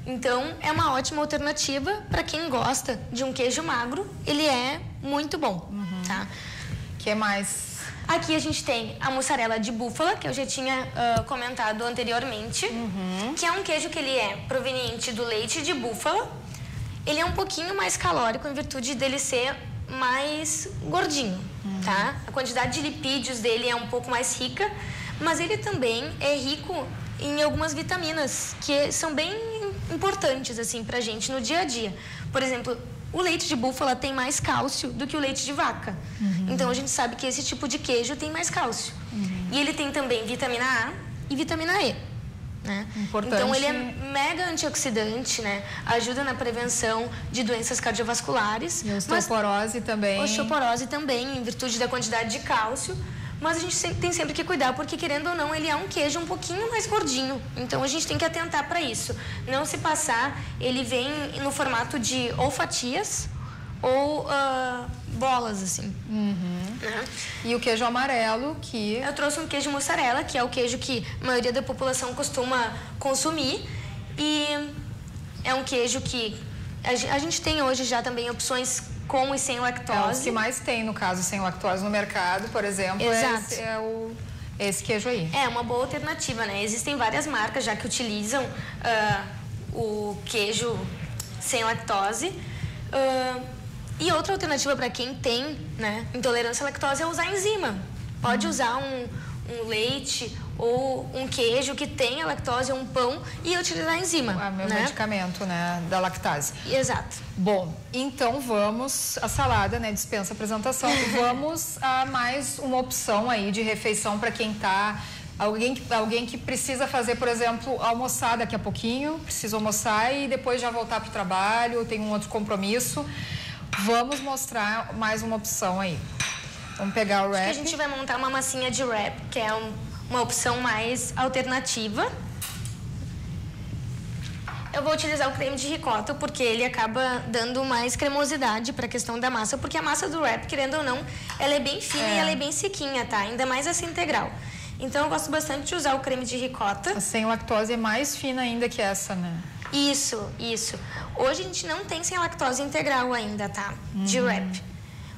Então, é uma ótima alternativa para quem gosta de um queijo magro. Ele é muito bom, tá? O que mais? Aqui a gente tem a mussarela de búfala, que eu já tinha comentado anteriormente, que é um queijo que ele é proveniente do leite de búfala. Ele é um pouquinho mais calórico em virtude dele ser mais gordinho, tá? A quantidade de lipídios dele é um pouco mais rica, mas ele também é rico em algumas vitaminas que são bem importantes assim pra gente no dia a dia. Por exemplo, o leite de búfala tem mais cálcio do que o leite de vaca. Então a gente sabe que esse tipo de queijo tem mais cálcio. E ele tem também vitamina A e vitamina E. Né? Importante. Então ele é mega antioxidante, né? Ajuda na prevenção de doenças cardiovasculares. E osteoporose também. Osteoporose também, em virtude da quantidade de cálcio. Mas a gente tem sempre que cuidar, porque querendo ou não, ele é um queijo um pouquinho mais gordinho. Então a gente tem que atentar para isso. Não se passar, ele vem no formato de ou fatias ou bolas, assim. Né? E o queijo amarelo, que... Eu trouxe um queijo mussarela, que é o queijo que a maioria da população costuma consumir. E é um queijo que a gente tem hoje já também opções com e sem lactose. É o que mais tem, no caso, sem lactose no mercado, por exemplo. Exato. Esse queijo aí. É uma boa alternativa, né? Existem várias marcas já que utilizam o queijo sem lactose. E outra alternativa para quem tem, né, intolerância à lactose é usar enzima. Pode usar um leite ou um queijo que tenha lactose ou um pão e utilizar a enzima. É meu né? medicamento, né, da lactase. Exato. Bom, então vamos, a salada, né, dispensa apresentação. Vamos a mais uma opção aí de refeição para quem tá... Alguém que precisa fazer, por exemplo, almoçar daqui a pouquinho, precisa almoçar e depois já voltar para o trabalho, tem um outro compromisso. Vamos mostrar mais uma opção aí. Vamos pegar o wrap. A gente vai montar uma massinha de wrap, que é uma opção mais alternativa. Eu vou utilizar o creme de ricota, porque ele acaba dando mais cremosidade para a questão da massa, porque a massa do wrap, querendo ou não, ela é bem fina e ela é bem sequinha, tá? Ainda mais essa integral. Então, eu gosto bastante de usar o creme de ricota. A sem lactose é mais fina ainda que essa, né? Isso. Hoje a gente não tem sem lactose integral ainda, tá? De wrap.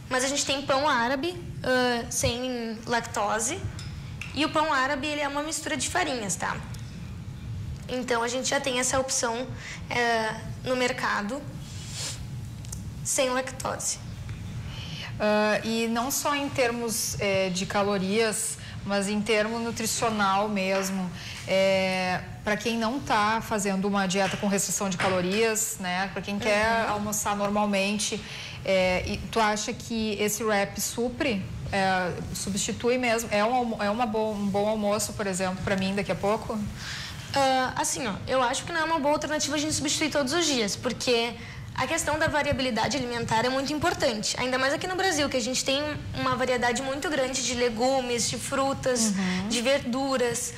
Mas a gente tem pão árabe sem lactose. E o pão árabe, ele é uma mistura de farinhas, tá? Então, a gente já tem essa opção no mercado sem lactose. E não só em termos de calorias, mas em termo nutricional mesmo. Para quem não está fazendo uma dieta com restrição de calorias, né? Para quem quer almoçar normalmente, e tu acha que esse wrap substitui mesmo? Um bom almoço, por exemplo, para mim daqui a pouco? Assim, ó, eu acho que não é uma boa alternativa a gente substituir todos os dias, porque a questão da variabilidade alimentar é muito importante, ainda mais aqui no Brasil, que a gente tem uma variedade muito grande de legumes, de frutas, de verduras,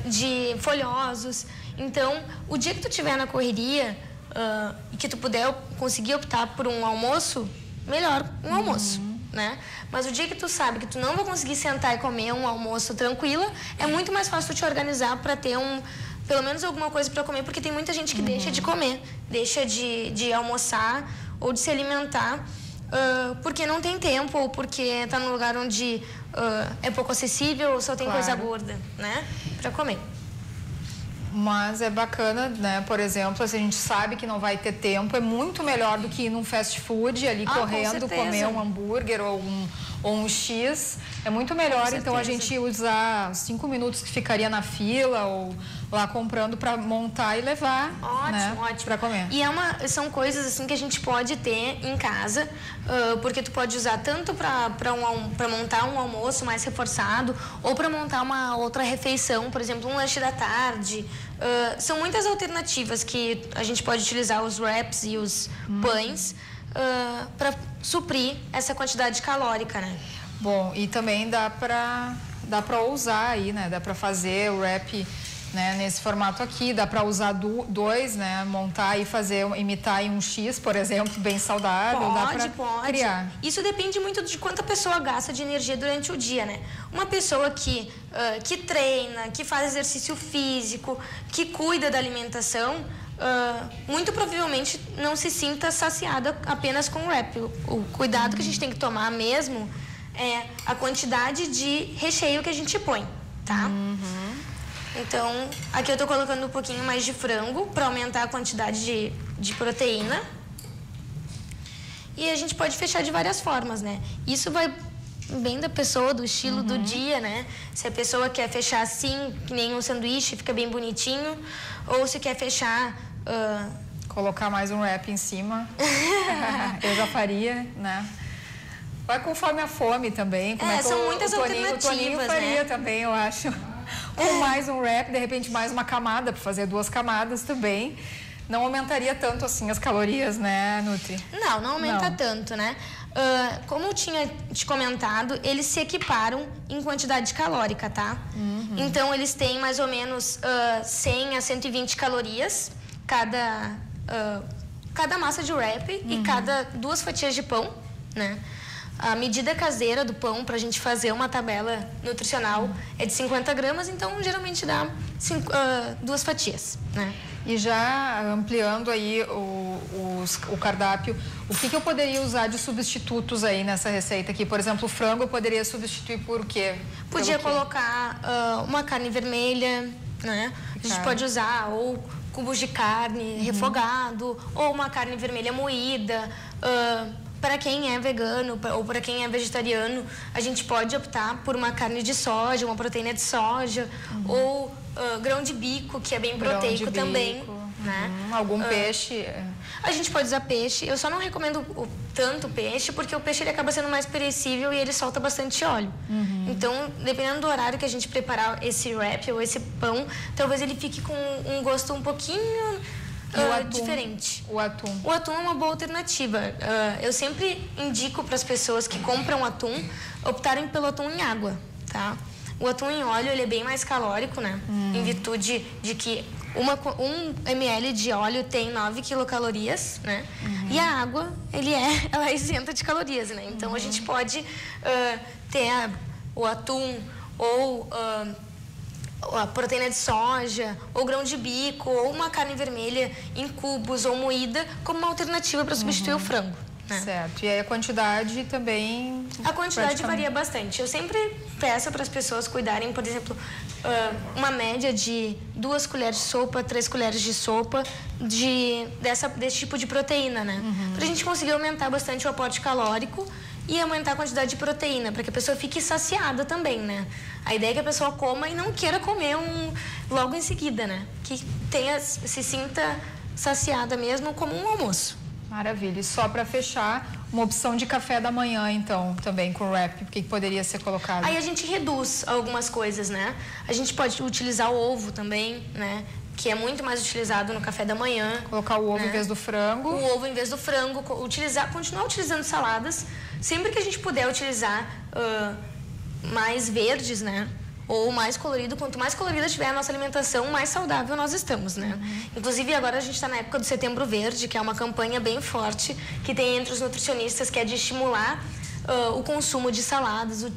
de folhosos. Então, o dia que tu estiver na correria e que tu puder conseguir optar por um almoço, melhor um almoço, né? Mas o dia que tu sabe que tu não vai conseguir sentar e comer um almoço tranquila, é muito mais fácil tu te organizar para ter pelo menos alguma coisa para comer, porque tem muita gente que deixa de comer, deixa de almoçar ou de se alimentar porque não tem tempo ou porque está num lugar onde é pouco acessível ou só tem coisa gorda, né, para comer. Mas é bacana, né? Por exemplo, se a gente sabe que não vai ter tempo, é muito melhor do que ir num fast food ali correndo, comer um hambúrguer ou um X. É muito melhor, então, a gente usar 5 minutos que ficaria na fila ou lá comprando para montar e levar. Ótimo. Para comer. E são coisas assim que a gente pode ter em casa, porque tu pode usar tanto para montar um almoço mais reforçado ou para montar uma outra refeição, por exemplo, um lanche da tarde. São muitas alternativas que a gente pode utilizar os wraps e os pães para suprir essa quantidade calórica, né? Bom, e também dá para usar aí, né? Dá para fazer o wrap né, nesse formato aqui, dá para usar dois, né, montar e imitar em um X, por exemplo, bem saudável, dá para criar. Isso depende muito de quanto a pessoa gasta de energia durante o dia, né? Uma pessoa que treina, que faz exercício físico, que cuida da alimentação, muito provavelmente não se sinta saciada apenas com o wrap. O cuidado que a gente tem que tomar mesmo é a quantidade de recheio que a gente põe, tá? Então, aqui eu tô colocando um pouquinho mais de frango para aumentar a quantidade de proteína. E a gente pode fechar de várias formas, né? Isso vai bem da pessoa, do estilo do dia, né? Se a pessoa quer fechar assim, que nem um sanduíche, fica bem bonitinho. Ou se quer fechar... colocar mais um wrap em cima. Eu já faria, né? Vai conforme a fome também. São muitas alternativas, o Toninho faria, né? também, eu acho. Com mais um wrap, de repente mais uma camada, para fazer 2 camadas também. Não aumentaria tanto assim as calorias, né, Nutri? Não aumenta tanto, né? Como eu tinha te comentado, eles se equiparam em quantidade calórica, tá? Então, eles têm mais ou menos 100 a 120 calorias cada massa de wrap e cada 2 fatias de pão, né? A medida caseira do pão para a gente fazer uma tabela nutricional é de 50 gramas, então geralmente dá 2 fatias, né? E já ampliando aí o cardápio, o que eu poderia usar de substitutos aí nessa receita aqui? Por exemplo, o frango eu poderia substituir por quê? Podia colocar uma carne vermelha, né? A gente pode usar ou cubos de carne refogado ou uma carne vermelha moída. Para quem é vegano ou para quem é vegetariano, a gente pode optar por uma carne de soja, uma proteína de soja, ou grão de bico, que é bem proteico também. Né? Algum peixe? A gente pode usar peixe. Eu só não recomendo tanto peixe, porque o peixe ele acaba sendo mais perecível e ele solta bastante óleo. Então, dependendo do horário que a gente preparar esse wrap ou esse pão, talvez ele fique com um gosto um pouquinho... diferente. O atum. O atum é uma boa alternativa. Eu sempre indico para as pessoas que compram atum optarem pelo atum em água, tá? O atum em óleo ele é bem mais calórico, né? Em virtude de que 1 ml de óleo tem 9 quilocalorias, né? E a água ela é isenta de calorias, né? Então a gente pode ter o atum ou a proteína de soja, ou grão de bico, ou uma carne vermelha em cubos ou moída como uma alternativa para substituir o frango. Né? Certo. E aí a quantidade também... A quantidade varia bastante. Eu sempre peço para as pessoas cuidarem, por exemplo, uma média de 2 colheres de sopa, 3 colheres de sopa desse tipo de proteína, né? Para a gente conseguir aumentar bastante o aporte calórico e aumentar a quantidade de proteína, para que a pessoa fique saciada também, né? A ideia é que a pessoa coma e não queira comer logo em seguida, né? Que se sinta saciada mesmo como um almoço. Maravilha. E só para fechar, uma opção de café da manhã, então, também com wrap, o que poderia ser colocado? Aí a gente reduz algumas coisas, né? A gente pode utilizar o ovo também, né? Que é muito mais utilizado no café da manhã. Colocar o ovo em vez do frango. O ovo em vez do frango. Continuar utilizando saladas. Sempre que a gente puder utilizar mais verdes, né? Ou mais colorido. Quanto mais colorida tiver a nossa alimentação, mais saudável nós estamos, né? Inclusive, agora a gente está na época do Setembro Verde, que é uma campanha bem forte que tem entre os nutricionistas, que é de estimular o consumo de saladas, o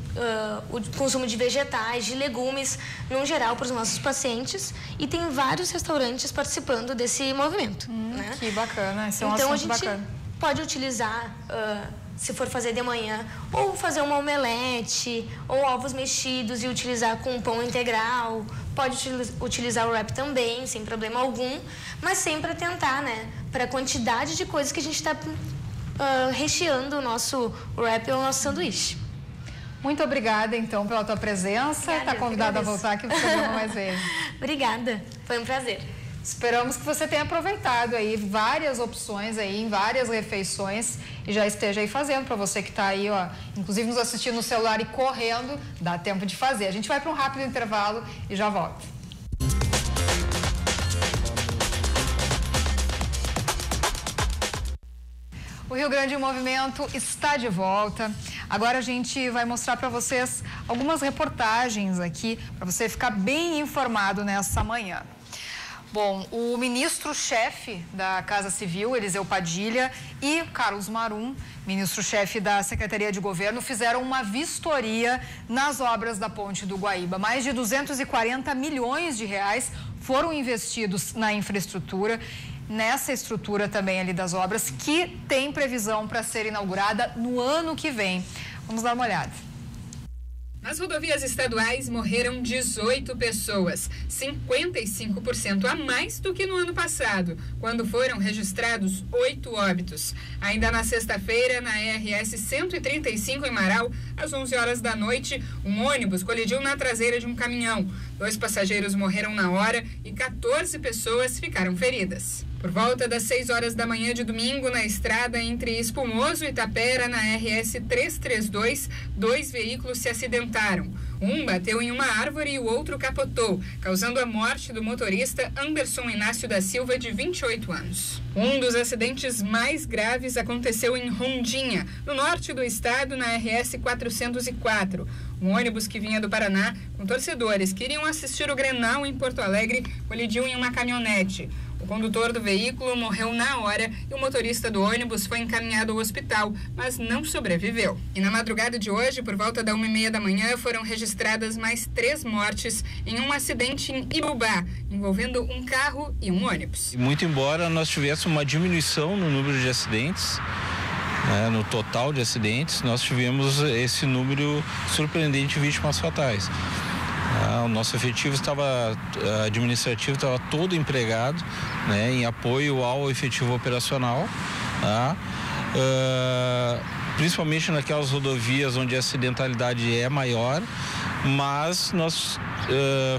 consumo de vegetais, de legumes, no geral, para os nossos pacientes. E tem vários restaurantes participando desse movimento. Né? Que bacana, esse é um então, assunto bacana. Então, a gente pode utilizar, se for fazer de manhã, ou fazer uma omelete, ou ovos mexidos e utilizar com pão integral. Pode utilizar o wrap também, sem problema algum, mas sempre atentar, né, para a quantidade de coisas que a gente está recheando o nosso wrap ou o nosso sanduíche. Muito obrigada, então, pela tua presença. Está convidada a voltar aqui para o programa mais vezes. Obrigada, foi um prazer. Esperamos que você tenha aproveitado aí várias opções aí em várias refeições e já esteja aí fazendo. Para você que está aí, ó, inclusive nos assistindo no celular e correndo, dá tempo de fazer. A gente vai para um rápido intervalo e já volta. O Rio Grande em Movimento está de volta. Agora a gente vai mostrar para vocês algumas reportagens aqui para você ficar bem informado nessa manhã. Bom, o ministro-chefe da Casa Civil, Eliseu Padilha, e Carlos Marum, ministro-chefe da Secretaria de Governo, fizeram uma vistoria nas obras da Ponte do Guaíba. Mais de 240 milhões de reais foram investidos na infraestrutura, nessa estrutura também ali das obras, que tem previsão para ser inaugurada no ano que vem. Vamos dar uma olhada. Nas rodovias estaduais morreram 18 pessoas, 55% a mais do que no ano passado, quando foram registrados 8 óbitos. Ainda na sexta-feira, na RS 135 em Marau, às 11 horas da noite, um ônibus colidiu na traseira de um caminhão. 2 passageiros morreram na hora e 14 pessoas ficaram feridas. Por volta das 6 horas da manhã de domingo, na estrada entre Espumoso e Tapera, na RS 332, 2 veículos se acidentaram. Um bateu em uma árvore e o outro capotou, causando a morte do motorista Anderson Inácio da Silva, de 28 anos. Um dos acidentes mais graves aconteceu em Rondinha, no norte do estado, na RS 404. Um ônibus que vinha do Paraná, com torcedores que iriam assistir o Grenal em Porto Alegre, colidiu em uma caminhonete. O condutor do veículo morreu na hora e o motorista do ônibus foi encaminhado ao hospital, mas não sobreviveu. E na madrugada de hoje, por volta da 1h30 da manhã, foram registradas mais 3 mortes em um acidente em Ibubá, envolvendo um carro e um ônibus. Muito embora nós tivéssemos uma diminuição no número de acidentes, no total de acidentes, nós tivemos esse número surpreendente de vítimas fatais. O nosso efetivo administrativo estava todo empregado, em apoio ao efetivo operacional, principalmente naquelas rodovias onde a acidentalidade é maior, mas nós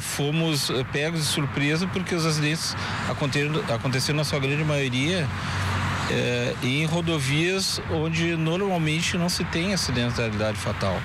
fomos pegos de surpresa porque os acidentes aconteceram na sua grande maioria em rodovias onde normalmente não se tem acidentalidade fatal.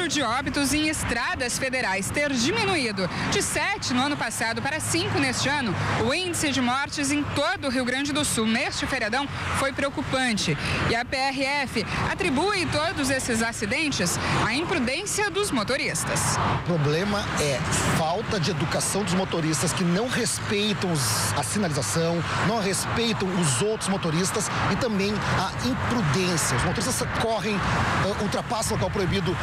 De óbitos em estradas federais ter diminuído de 7 no ano passado para 5 neste ano, o índice de mortes em todo o Rio Grande do Sul neste feriadão foi preocupante. E a PRF atribui todos esses acidentes à imprudência dos motoristas. O problema é falta de educação dos motoristas, que não respeitam a sinalização, não respeitam os outros motoristas, e também a imprudência. Os motoristas correm, ultrapassam o local proibido,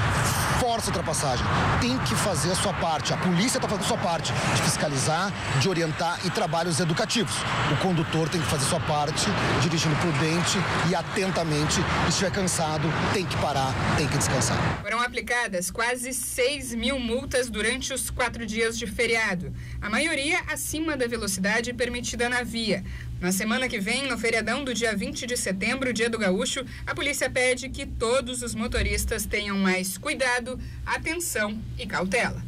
força a ultrapassagem. Tem que fazer a sua parte. A polícia está fazendo a sua parte de fiscalizar, de orientar, e trabalhos educativos. O condutor tem que fazer a sua parte, dirigindo prudente e atentamente. E se estiver cansado, tem que parar, tem que descansar. Foram aplicadas quase 6.000 multas durante os 4 dias de feriado. A maioria acima da velocidade permitida na via. Na semana que vem, no feriadão do dia 20 de setembro, dia do Gaúcho, a polícia pede que todos os motoristas tenham mais cuidado, atenção e cautela.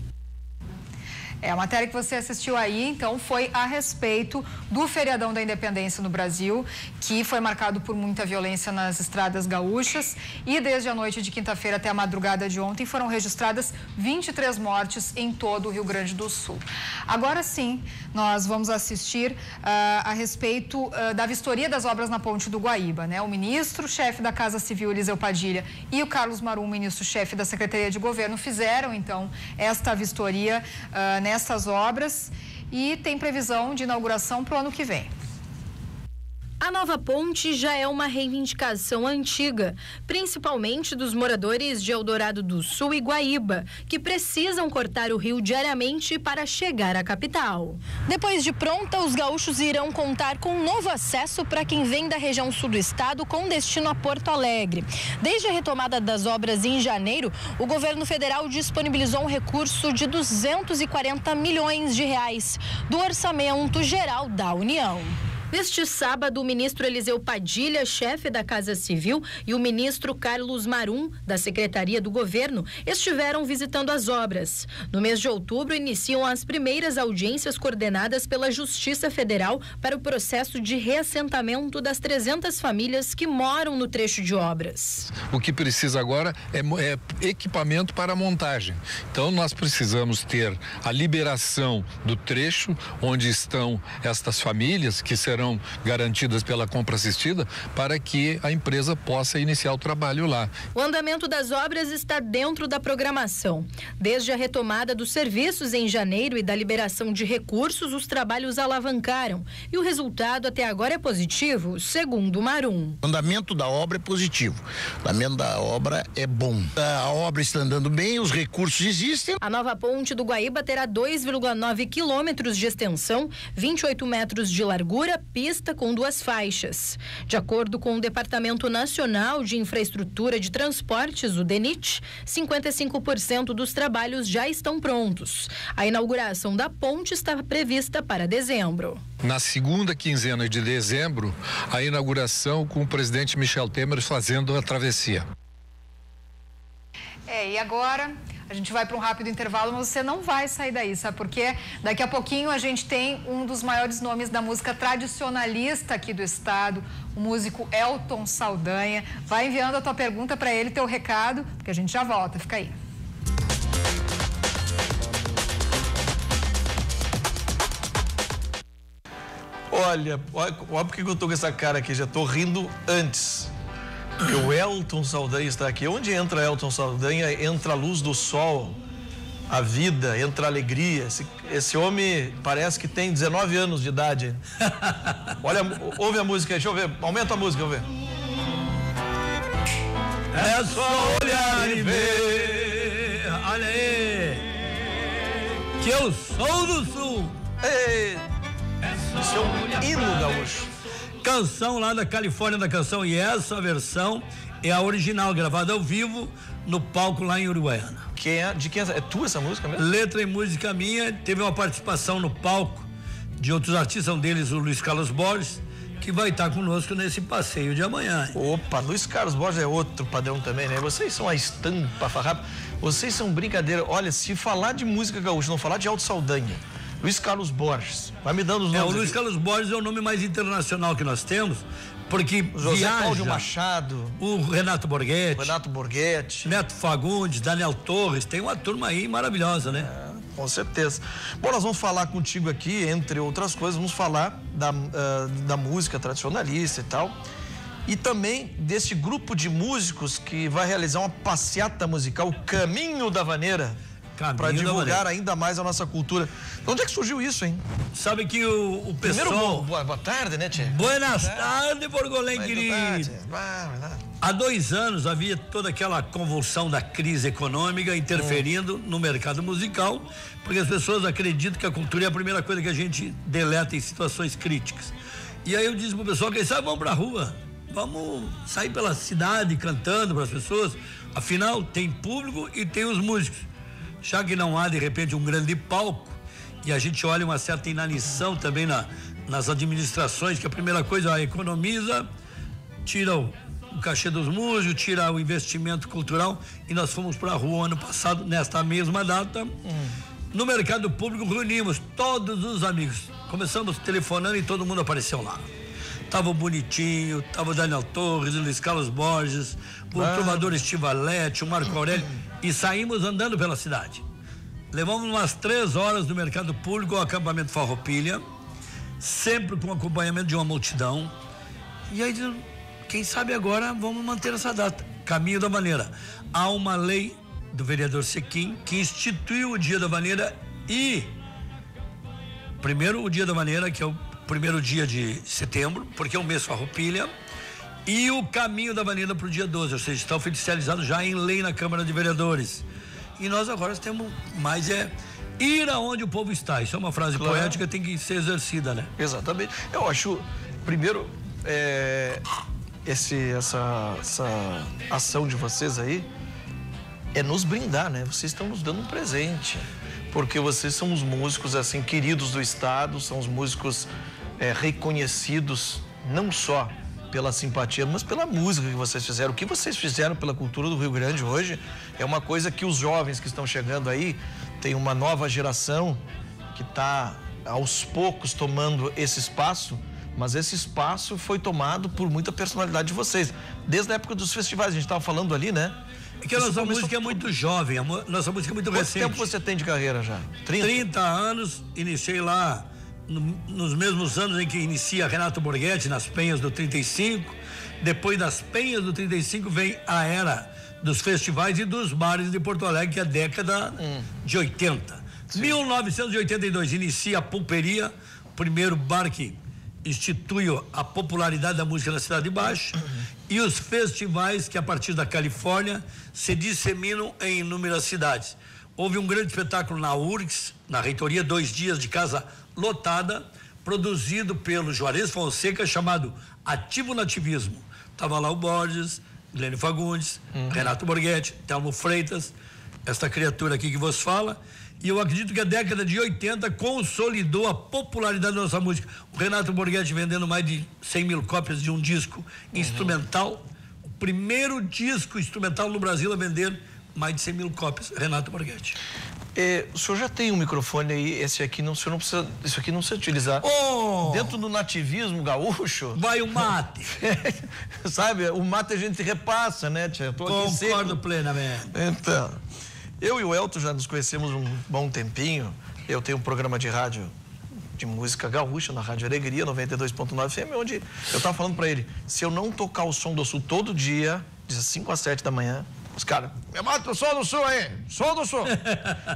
A matéria que você assistiu aí, então, foi a respeito do feriadão da Independência no Brasil, que foi marcado por muita violência nas estradas gaúchas, e desde a noite de quinta-feira até a madrugada de ontem foram registradas 23 mortes em todo o Rio Grande do Sul. Agora sim, nós vamos assistir a respeito da vistoria das obras na Ponte do Guaíba, O ministro-chefe da Casa Civil, Eliseu Padilha, e o Carlos Marum, ministro-chefe da Secretaria de Governo, fizeram, então, esta vistoria nessas obras, e tem previsão de inauguração para o ano que vem. A nova ponte já é uma reivindicação antiga, principalmente dos moradores de Eldorado do Sul e Guaíba, que precisam cortar o rio diariamente para chegar à capital. Depois de pronta, os gaúchos irão contar com um novo acesso para quem vem da região sul do estado com destino a Porto Alegre. Desde a retomada das obras em janeiro, o governo federal disponibilizou um recurso de 240 milhões de reais do Orçamento Geral da União. Neste sábado, o ministro Eliseu Padilha, chefe da Casa Civil, e o ministro Carlos Marum, da Secretaria do Governo, estiveram visitando as obras. No mês de outubro, iniciam as primeiras audiências coordenadas pela Justiça Federal para o processo de reassentamento das 300 famílias que moram no trecho de obras. O que precisa agora é equipamento para a montagem. Então, nós precisamos ter a liberação do trecho onde estão estas famílias, que serão serão garantidas pela compra assistida para que a empresa possa iniciar o trabalho lá. O andamento das obras está dentro da programação. Desde a retomada dos serviços em janeiro e da liberação de recursos, os trabalhos alavancaram. E o resultado até agora é positivo, segundo o Marum. O andamento da obra é positivo. O andamento da obra é bom. A obra está andando bem, os recursos existem. A nova ponte do Guaíba terá 2,9 quilômetros de extensão, 28 metros de largura, pista com 2 faixas. De acordo com o Departamento Nacional de Infraestrutura de Transportes, o DENIT, 55% dos trabalhos já estão prontos. A inauguração da ponte está prevista para dezembro. Na segunda quinzena de dezembro, a inauguração com o presidente Michel Temer fazendo a travessia. E agora a gente vai para um rápido intervalo, mas você não vai sair daí, sabe por quê? Daqui a pouquinho a gente tem um dos maiores nomes da música tradicionalista aqui do estado, o músico Elton Saldanha. Vai enviando a tua pergunta para ele, teu recado, porque a gente já volta, fica aí. Olha por que eu tô com essa cara aqui, já tô rindo antes. Porque o Elton Saldanha está aqui. Onde entra Elton Saldanha, entra a luz do sol, a vida, entra a alegria. Esse homem parece que tem 19 anos de idade. Olha, ouve a música aí, deixa eu ver. Aumenta a música, eu ver. É só olhar e ver, olha aí, que eu sou do sul. Isso é um hino gaúcho. Canção lá da Califórnia da canção, e essa versão é a original, gravada ao vivo no palco lá em Uruguaiana. De quem é? É tua essa música mesmo? Letra e música minha, teve uma participação no palco de outros artistas, um deles o Luiz Carlos Borges, que vai estar conosco nesse passeio de amanhã. Opa, Luiz Carlos Borges é outro padrão também, né? Vocês são a estampa farrapa, vocês são brincadeira. Olha, se falar de música gaúcha, não falar de Elton Saldanha, Luiz Carlos Borges, vai me dando os nomes. O Luiz Carlos Borges é o nome mais internacional que nós temos, porque José Cláudio Machado, o Renato Borghetti, Neto Fagundes, Daniel Torres, tem uma turma aí maravilhosa, né? Com certeza. Bom, nós vamos falar contigo aqui, entre outras coisas, vamos falar da música tradicionalista e tal, e também desse grupo de músicos que vai realizar uma passeata musical, Caminho da Vaneira, para divulgar ainda mais a nossa cultura. De onde é que surgiu isso, hein? Sabe que o pessoal... Primeiro, boa tarde, né, Tchê? Buenas tardes, Borgolém, querido. Há 2 anos havia toda aquela convulsão da crise econômica interferindo no mercado musical, porque as pessoas acreditam que a cultura é a primeira coisa que a gente deleta em situações críticas. E aí eu disse pro pessoal, quem sabe vamos pra rua, vamos sair pela cidade cantando para as pessoas, afinal tem público e tem os músicos. Já que não há, de repente, um grande palco, e a gente olha uma certa inanição também nas administrações, que a primeira coisa, economiza, tira o cachê dos músicos, tira o investimento cultural, e nós fomos para a rua ano passado, nesta mesma data, no mercado público, reunimos todos os amigos, começamos telefonando e todo mundo apareceu lá. Tava o Bonitinho, tava o Daniel Torres, o Luiz Carlos Borges, o trovador Estivalete, o Marco Aurélio, e saímos andando pela cidade. Levamos umas 3 horas no mercado público ao acampamento Farroupilha, sempre com acompanhamento de uma multidão. E aí, quem sabe agora vamos manter essa data, Caminho da Vaneira. Há uma lei do vereador Sequim que instituiu o Dia da Vaneira e primeiro o Dia da Vaneira, que é o primeiro dia de setembro, porque é o mês Farroupilha, e o Caminho da Vaneira para o dia 12, ou seja, está oficializado já em lei na Câmara de Vereadores. E nós agora temos mais ir aonde o povo está. Isso é uma frase poética, tem que ser exercida, né? Exatamente. Eu acho, primeiro, essa ação de vocês aí é nos brindar, né? Vocês estão nos dando um presente, porque vocês são os músicos, assim, queridos do estado, são os músicos reconhecidos, não só pela simpatia, mas pela música que vocês fizeram. O que vocês fizeram pela cultura do Rio Grande hoje é uma coisa que os jovens que estão chegando aí, tem uma nova geração que está aos poucos tomando esse espaço, mas esse espaço foi tomado por muita personalidade de vocês. Desde a época dos festivais, a gente estava falando ali, né? É que a nossa música é muito jovem, a nossa música é muito recente. Quanto tempo você tem de carreira já? 30 anos, iniciei lá nos mesmos anos em que inicia Renato Borghetti, nas Penhas do 35. Depois das Penhas do 35 vem a era dos festivais e dos bares de Porto Alegre, que é a década de 80. Sim. 1982 inicia a Pulperia, o primeiro bar que institui a popularidade da música na Cidade Baixa, e os festivais que a partir da Califórnia se disseminam em inúmeras cidades. Houve um grande espetáculo na URGS, na reitoria, 2 dias de casa lotada, produzido pelo Juarez Fonseca, chamado Ativo Nativismo. Estava lá o Borges, Glênio Fagundes, Renato Borghetti, Telmo Freitas, esta criatura aqui que vos fala. E eu acredito que a década de 80 consolidou a popularidade da nossa música. O Renato Borghetti vendendo mais de 100 mil cópias de um disco instrumental. O primeiro disco instrumental no Brasil a vender mais de 100 mil cópias. Renato Borghetti. O senhor já tem um microfone aí, esse aqui não, o senhor não precisa, isso aqui não precisa utilizar. Dentro do nativismo gaúcho. Vai o mate. Sabe, o mate a gente repassa, né, tia? Concordo plenamente. Então, eu e o Elton já nos conhecemos um bom tempinho. Eu tenho um programa de rádio de música gaúcha na Rádio Alegria, 92.9 FM, onde eu tava falando pra ele, se eu não tocar o Som do Sul todo dia, de 5 às 7 da manhã, os caras, me mata o Som do Sul aí, Som do Sul.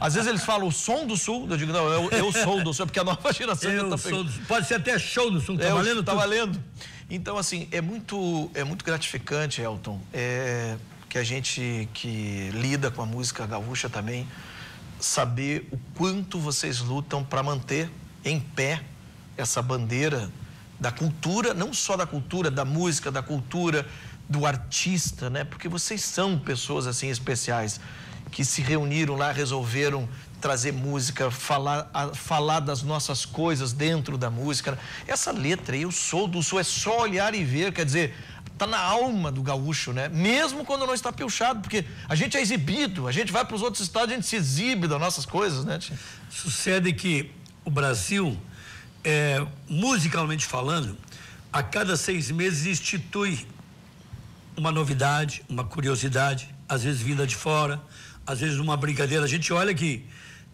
Às vezes eles falam o Som do Sul, eu digo, não, eu sou do Sul, porque a nova geração já tá pegando. Pode ser até show do Sul, tá valendo? Tá valendo. Então, assim, é muito gratificante, Elton, que a gente que lida com a música gaúcha também, saber o quanto vocês lutam para manter em pé essa bandeira da cultura, não só da cultura, da música, da cultura, do artista, né? Porque vocês são pessoas assim especiais que se reuniram lá, resolveram trazer música, falar das nossas coisas dentro da música. Essa letra, eu sou do Sul, é só olhar e ver, quer dizer, tá na alma do gaúcho, né? Mesmo quando não está piochado, porque a gente é exibido, a gente vai para os outros estados, a gente se exibe das nossas coisas, né? Sucede que o Brasil, musicalmente falando, a cada 6 meses institui uma novidade, uma curiosidade, às vezes vinda de fora, às vezes uma brincadeira. A gente olha que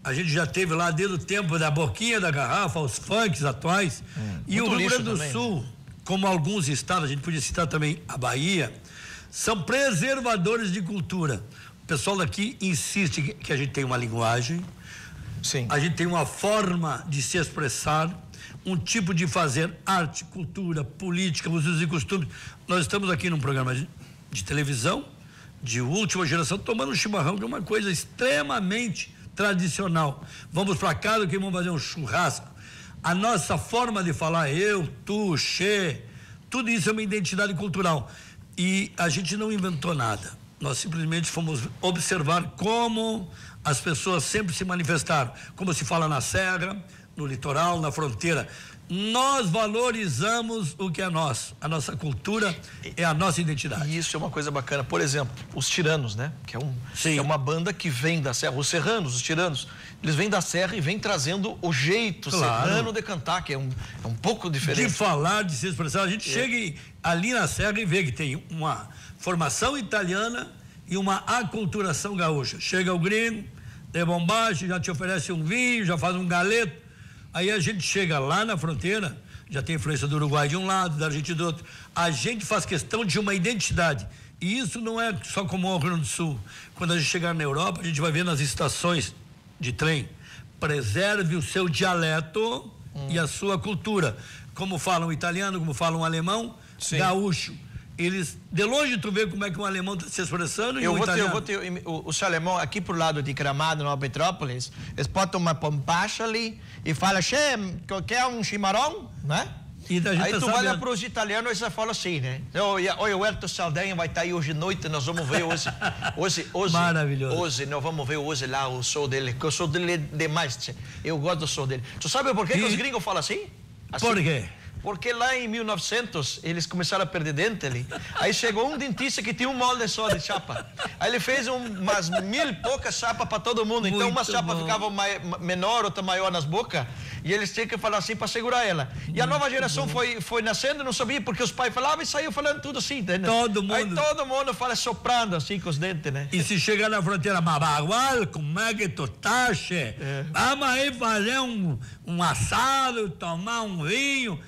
a gente já teve lá desde o tempo da boquinha da garrafa, os funks atuais, e o Rio Grande do Sul, como alguns estados, a gente podia citar também a Bahia, são preservadores de cultura. O pessoal daqui insiste que a gente tem uma linguagem, sim, a gente tem uma forma de se expressar, um tipo de fazer arte, cultura, política, usos e costumes. Nós estamos aqui num programa de televisão de última geração, tomando um chimarrão, que é uma coisa extremamente tradicional. Vamos para casa que vamos fazer um churrasco. A nossa forma de falar, eu, tu, che, tudo isso é uma identidade cultural. E a gente não inventou nada. Nós simplesmente fomos observar como as pessoas sempre se manifestaram, como se fala na serra, no litoral, na fronteira. Nós valorizamos o que é nosso. A nossa cultura é a nossa identidade. E isso é uma coisa bacana. Por exemplo, os Tiranos, né? Que é uma banda que vem da serra. Os serranos, os Tiranos, eles vêm da serra e vêm trazendo o jeito serrano de cantar, que é um pouco diferente. De falar, de se expressar. A gente chega ali na serra e vê que tem uma formação italiana e uma aculturação gaúcha. Chega o gringo, de bombagem, já te oferece um vinho, já faz um galeto. Aí a gente chega lá na fronteira, já tem influência do Uruguai de um lado, da Argentina do outro. A gente faz questão de uma identidade. E isso não é só como o Rio Grande do Sul. Quando a gente chegar na Europa, a gente vai ver nas estações de trem, preserve o seu dialeto e a sua cultura. Como falam italiano, como falam alemão, gaúcho. Eles, de longe tu vê como é que um alemão está se expressando e um italiano. Os alemão aqui pro lado de Gramado, Nova Petrópolis, eles botam uma pombacha ali e falam, che, quer um chimarrão, né? Aí tu vai lá pros italianos e eles falam assim, né? Olha, o Elton Saldanha vai estar aí hoje à noite, nós vamos ver hoje. Maravilhoso. Hoje, nós vamos ver hoje lá o show dele, que o show dele é demais, eu gosto do show dele. Tu sabe por que os gringos falam assim? Por quê? Porque lá em 1900 eles começaram a perder dente ali. Aí chegou um dentista que tinha um molde só de chapa. Aí ele fez umas 1000 e poucas chapas para todo mundo. Então uma chapa ficava menor, outra maior nas bocas. E eles tinham que falar assim para segurar ela. E a nova geração foi nascendo e não sabia porque os pais falavam e saiu falando tudo assim, entende? Todo mundo. Aí todo mundo fala soprando assim com os dentes, né? E se chegar na fronteira, Mabagual, como é que tu tá, che? Vamos aí fazer um assado, tomar um vinho.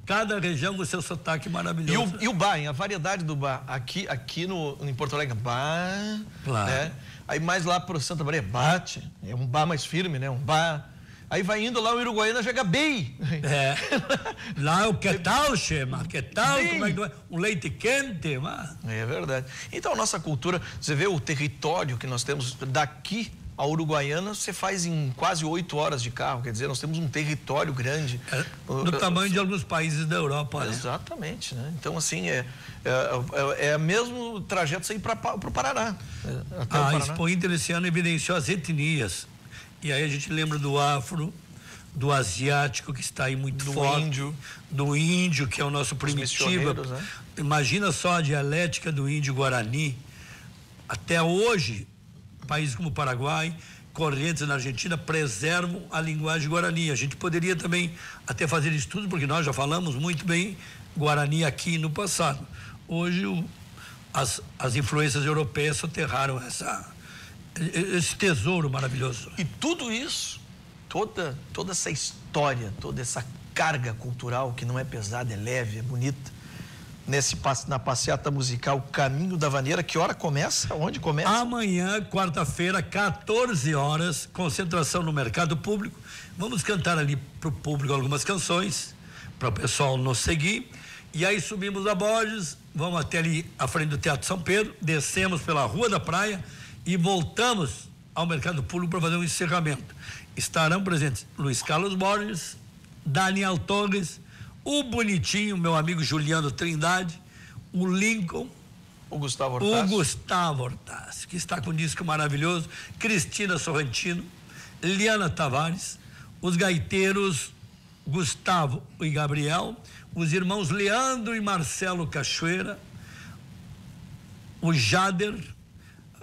Cada região com seu sotaque maravilhoso. E o bar, a variedade do bar. Aqui em Porto Alegre, bar. Claro. Né? Aí mais lá para o Santa Maria, bate. É um bar mais firme, né? Um bar. Aí vai indo lá o Uruguaiana, chega bem. Lá o que tal, Chema? Que tal? Como é que vai? Um leite quente, mas... É verdade. Então, a nossa cultura, você vê o território que nós temos daqui a Uruguaiana, você faz em quase 8 horas de carro, quer dizer, nós temos um território grande. Do tamanho de alguns países da Europa, né? Exatamente, né? Então, assim, é o mesmo trajeto sair para o Paraná. A Expo Inter esse ano evidenciou as etnias. E aí a gente lembra do afro, do asiático, que está aí muito forte. Do índio, que é o nosso primitivo. Né? Imagina só a dialética do índio Guarani. Até hoje, países como o Paraguai, Corrientes na Argentina preservam a linguagem Guarani. A gente poderia também até fazer estudos, porque nós já falamos muito bem Guarani aqui no passado. Hoje as influências europeias soterraram esse tesouro maravilhoso. E tudo isso, toda essa história, toda essa carga cultural que não é pesada, é leve, é bonita, na passeata musical Caminho da Vaneira, que hora começa? Onde começa? Amanhã, quarta-feira, 14 horas, concentração no Mercado Público. Vamos cantar ali para o público algumas canções, para o pessoal nos seguir. E aí subimos a Borges, vamos até ali à frente do Teatro São Pedro, descemos pela Rua da Praia e voltamos ao Mercado Público para fazer um encerramento. Estarão presentes Luiz Carlos Borges, Daniel Torres, o Bonitinho, meu amigo Juliano Trindade, o Lincoln, o Gustavo Hortassi, que está com um disco maravilhoso, Cristina Sorrentino, Liana Tavares, os gaiteiros Gustavo e Gabriel, os irmãos Leandro e Marcelo Cachoeira, o Jader,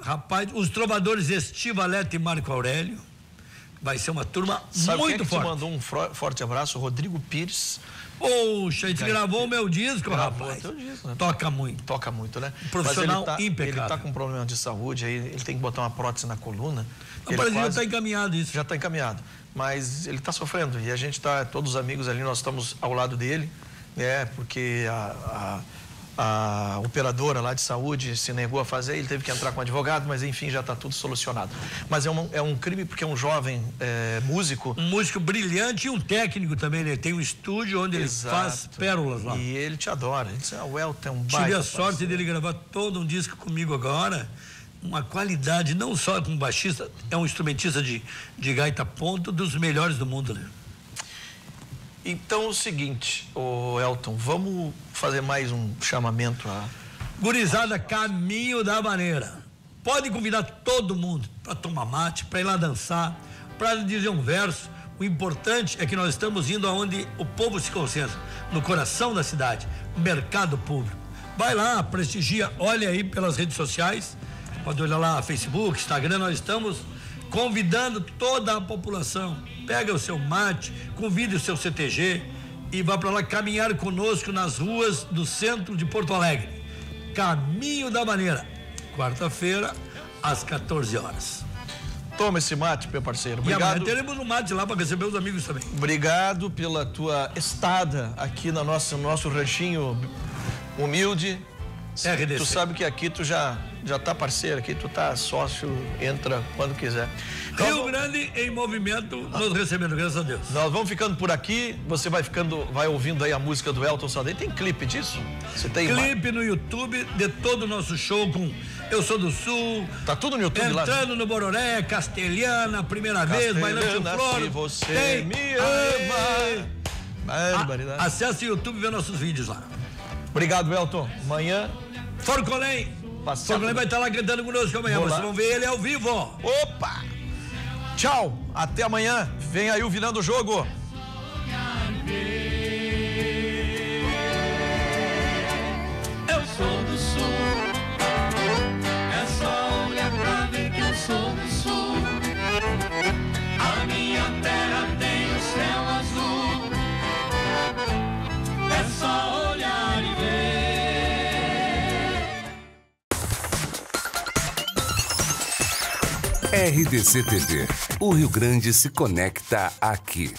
rapaz, os trovadores Estivalete e Marco Aurélio. Vai ser uma turma muito forte. Te mandou um forte abraço, Rodrigo Pires. Poxa, a gente gravou o meu disco, rapaz. Teu disco, né? Toca muito. Toca muito, né? Profissional impecável. Ele tá com um problema de saúde, aí ele tem que botar uma prótese na coluna. Já está encaminhado isso. Já está encaminhado. Mas ele está sofrendo e a gente está, todos os amigos ali, nós estamos ao lado dele, né? Porque a operadora lá de saúde se negou a fazer, ele teve que entrar com um advogado, mas enfim, já está tudo solucionado. Mas é um crime porque é um jovem músico. Um músico brilhante e um técnico também, né? Tem um estúdio onde ele faz pérolas lá. E ele te adora, ele diz, o Elton é um baita. Tive a sorte dele gravar todo um disco comigo agora, uma qualidade, não só como baixista, é um instrumentista de gaita ponto, dos melhores do mundo, né? Então, é o seguinte, Elton, vamos fazer mais um chamamento a... Gurizada, Caminho da Vaneira. Pode convidar todo mundo para tomar mate, para ir lá dançar, para dizer um verso. O importante é que nós estamos indo aonde o povo se concentra, no coração da cidade, Mercado Público. Vai lá, prestigia, olha aí pelas redes sociais, pode olhar lá, Facebook, Instagram, nós estamos convidando toda a população. Pega o seu mate, convide o seu CTG e vá para lá caminhar conosco nas ruas do centro de Porto Alegre. Caminho da Vaneira, quarta-feira, às 14 horas. Toma esse mate, meu parceiro. Obrigado. E amanhã teremos um mate lá para receber os amigos também. Obrigado pela tua estada aqui no nosso ranchinho humilde. RDC. Tu sabe que aqui tu já tá parceiro, aqui tu tá sócio, entra quando quiser. Rio Grande em movimento, nos recebendo, graças a Deus. Nós vamos ficando por aqui, você vai ouvindo aí a música do Elton Saldanha. Tem clipe disso? Você tem clipe no YouTube de todo o nosso show com Eu Sou do Sul. Tá tudo no YouTube lá. Entrando no Bororé, Castelhana, primeira vez, bailando flor. Se você me ama. Barbaridade. Acesse o YouTube e vê nossos vídeos lá. Obrigado, Elton. Amanhã Forcolém vai estar lá cantando conosco amanhã. Vocês vão ver ele ao vivo. Opa! Tchau, até amanhã. Vem aí o Virando o Jogo. Eu sou do Sul. É só olhar pra ver que eu sou do Sul. A minha terra tem o céu azul. RDC TV. O Rio Grande se conecta aqui.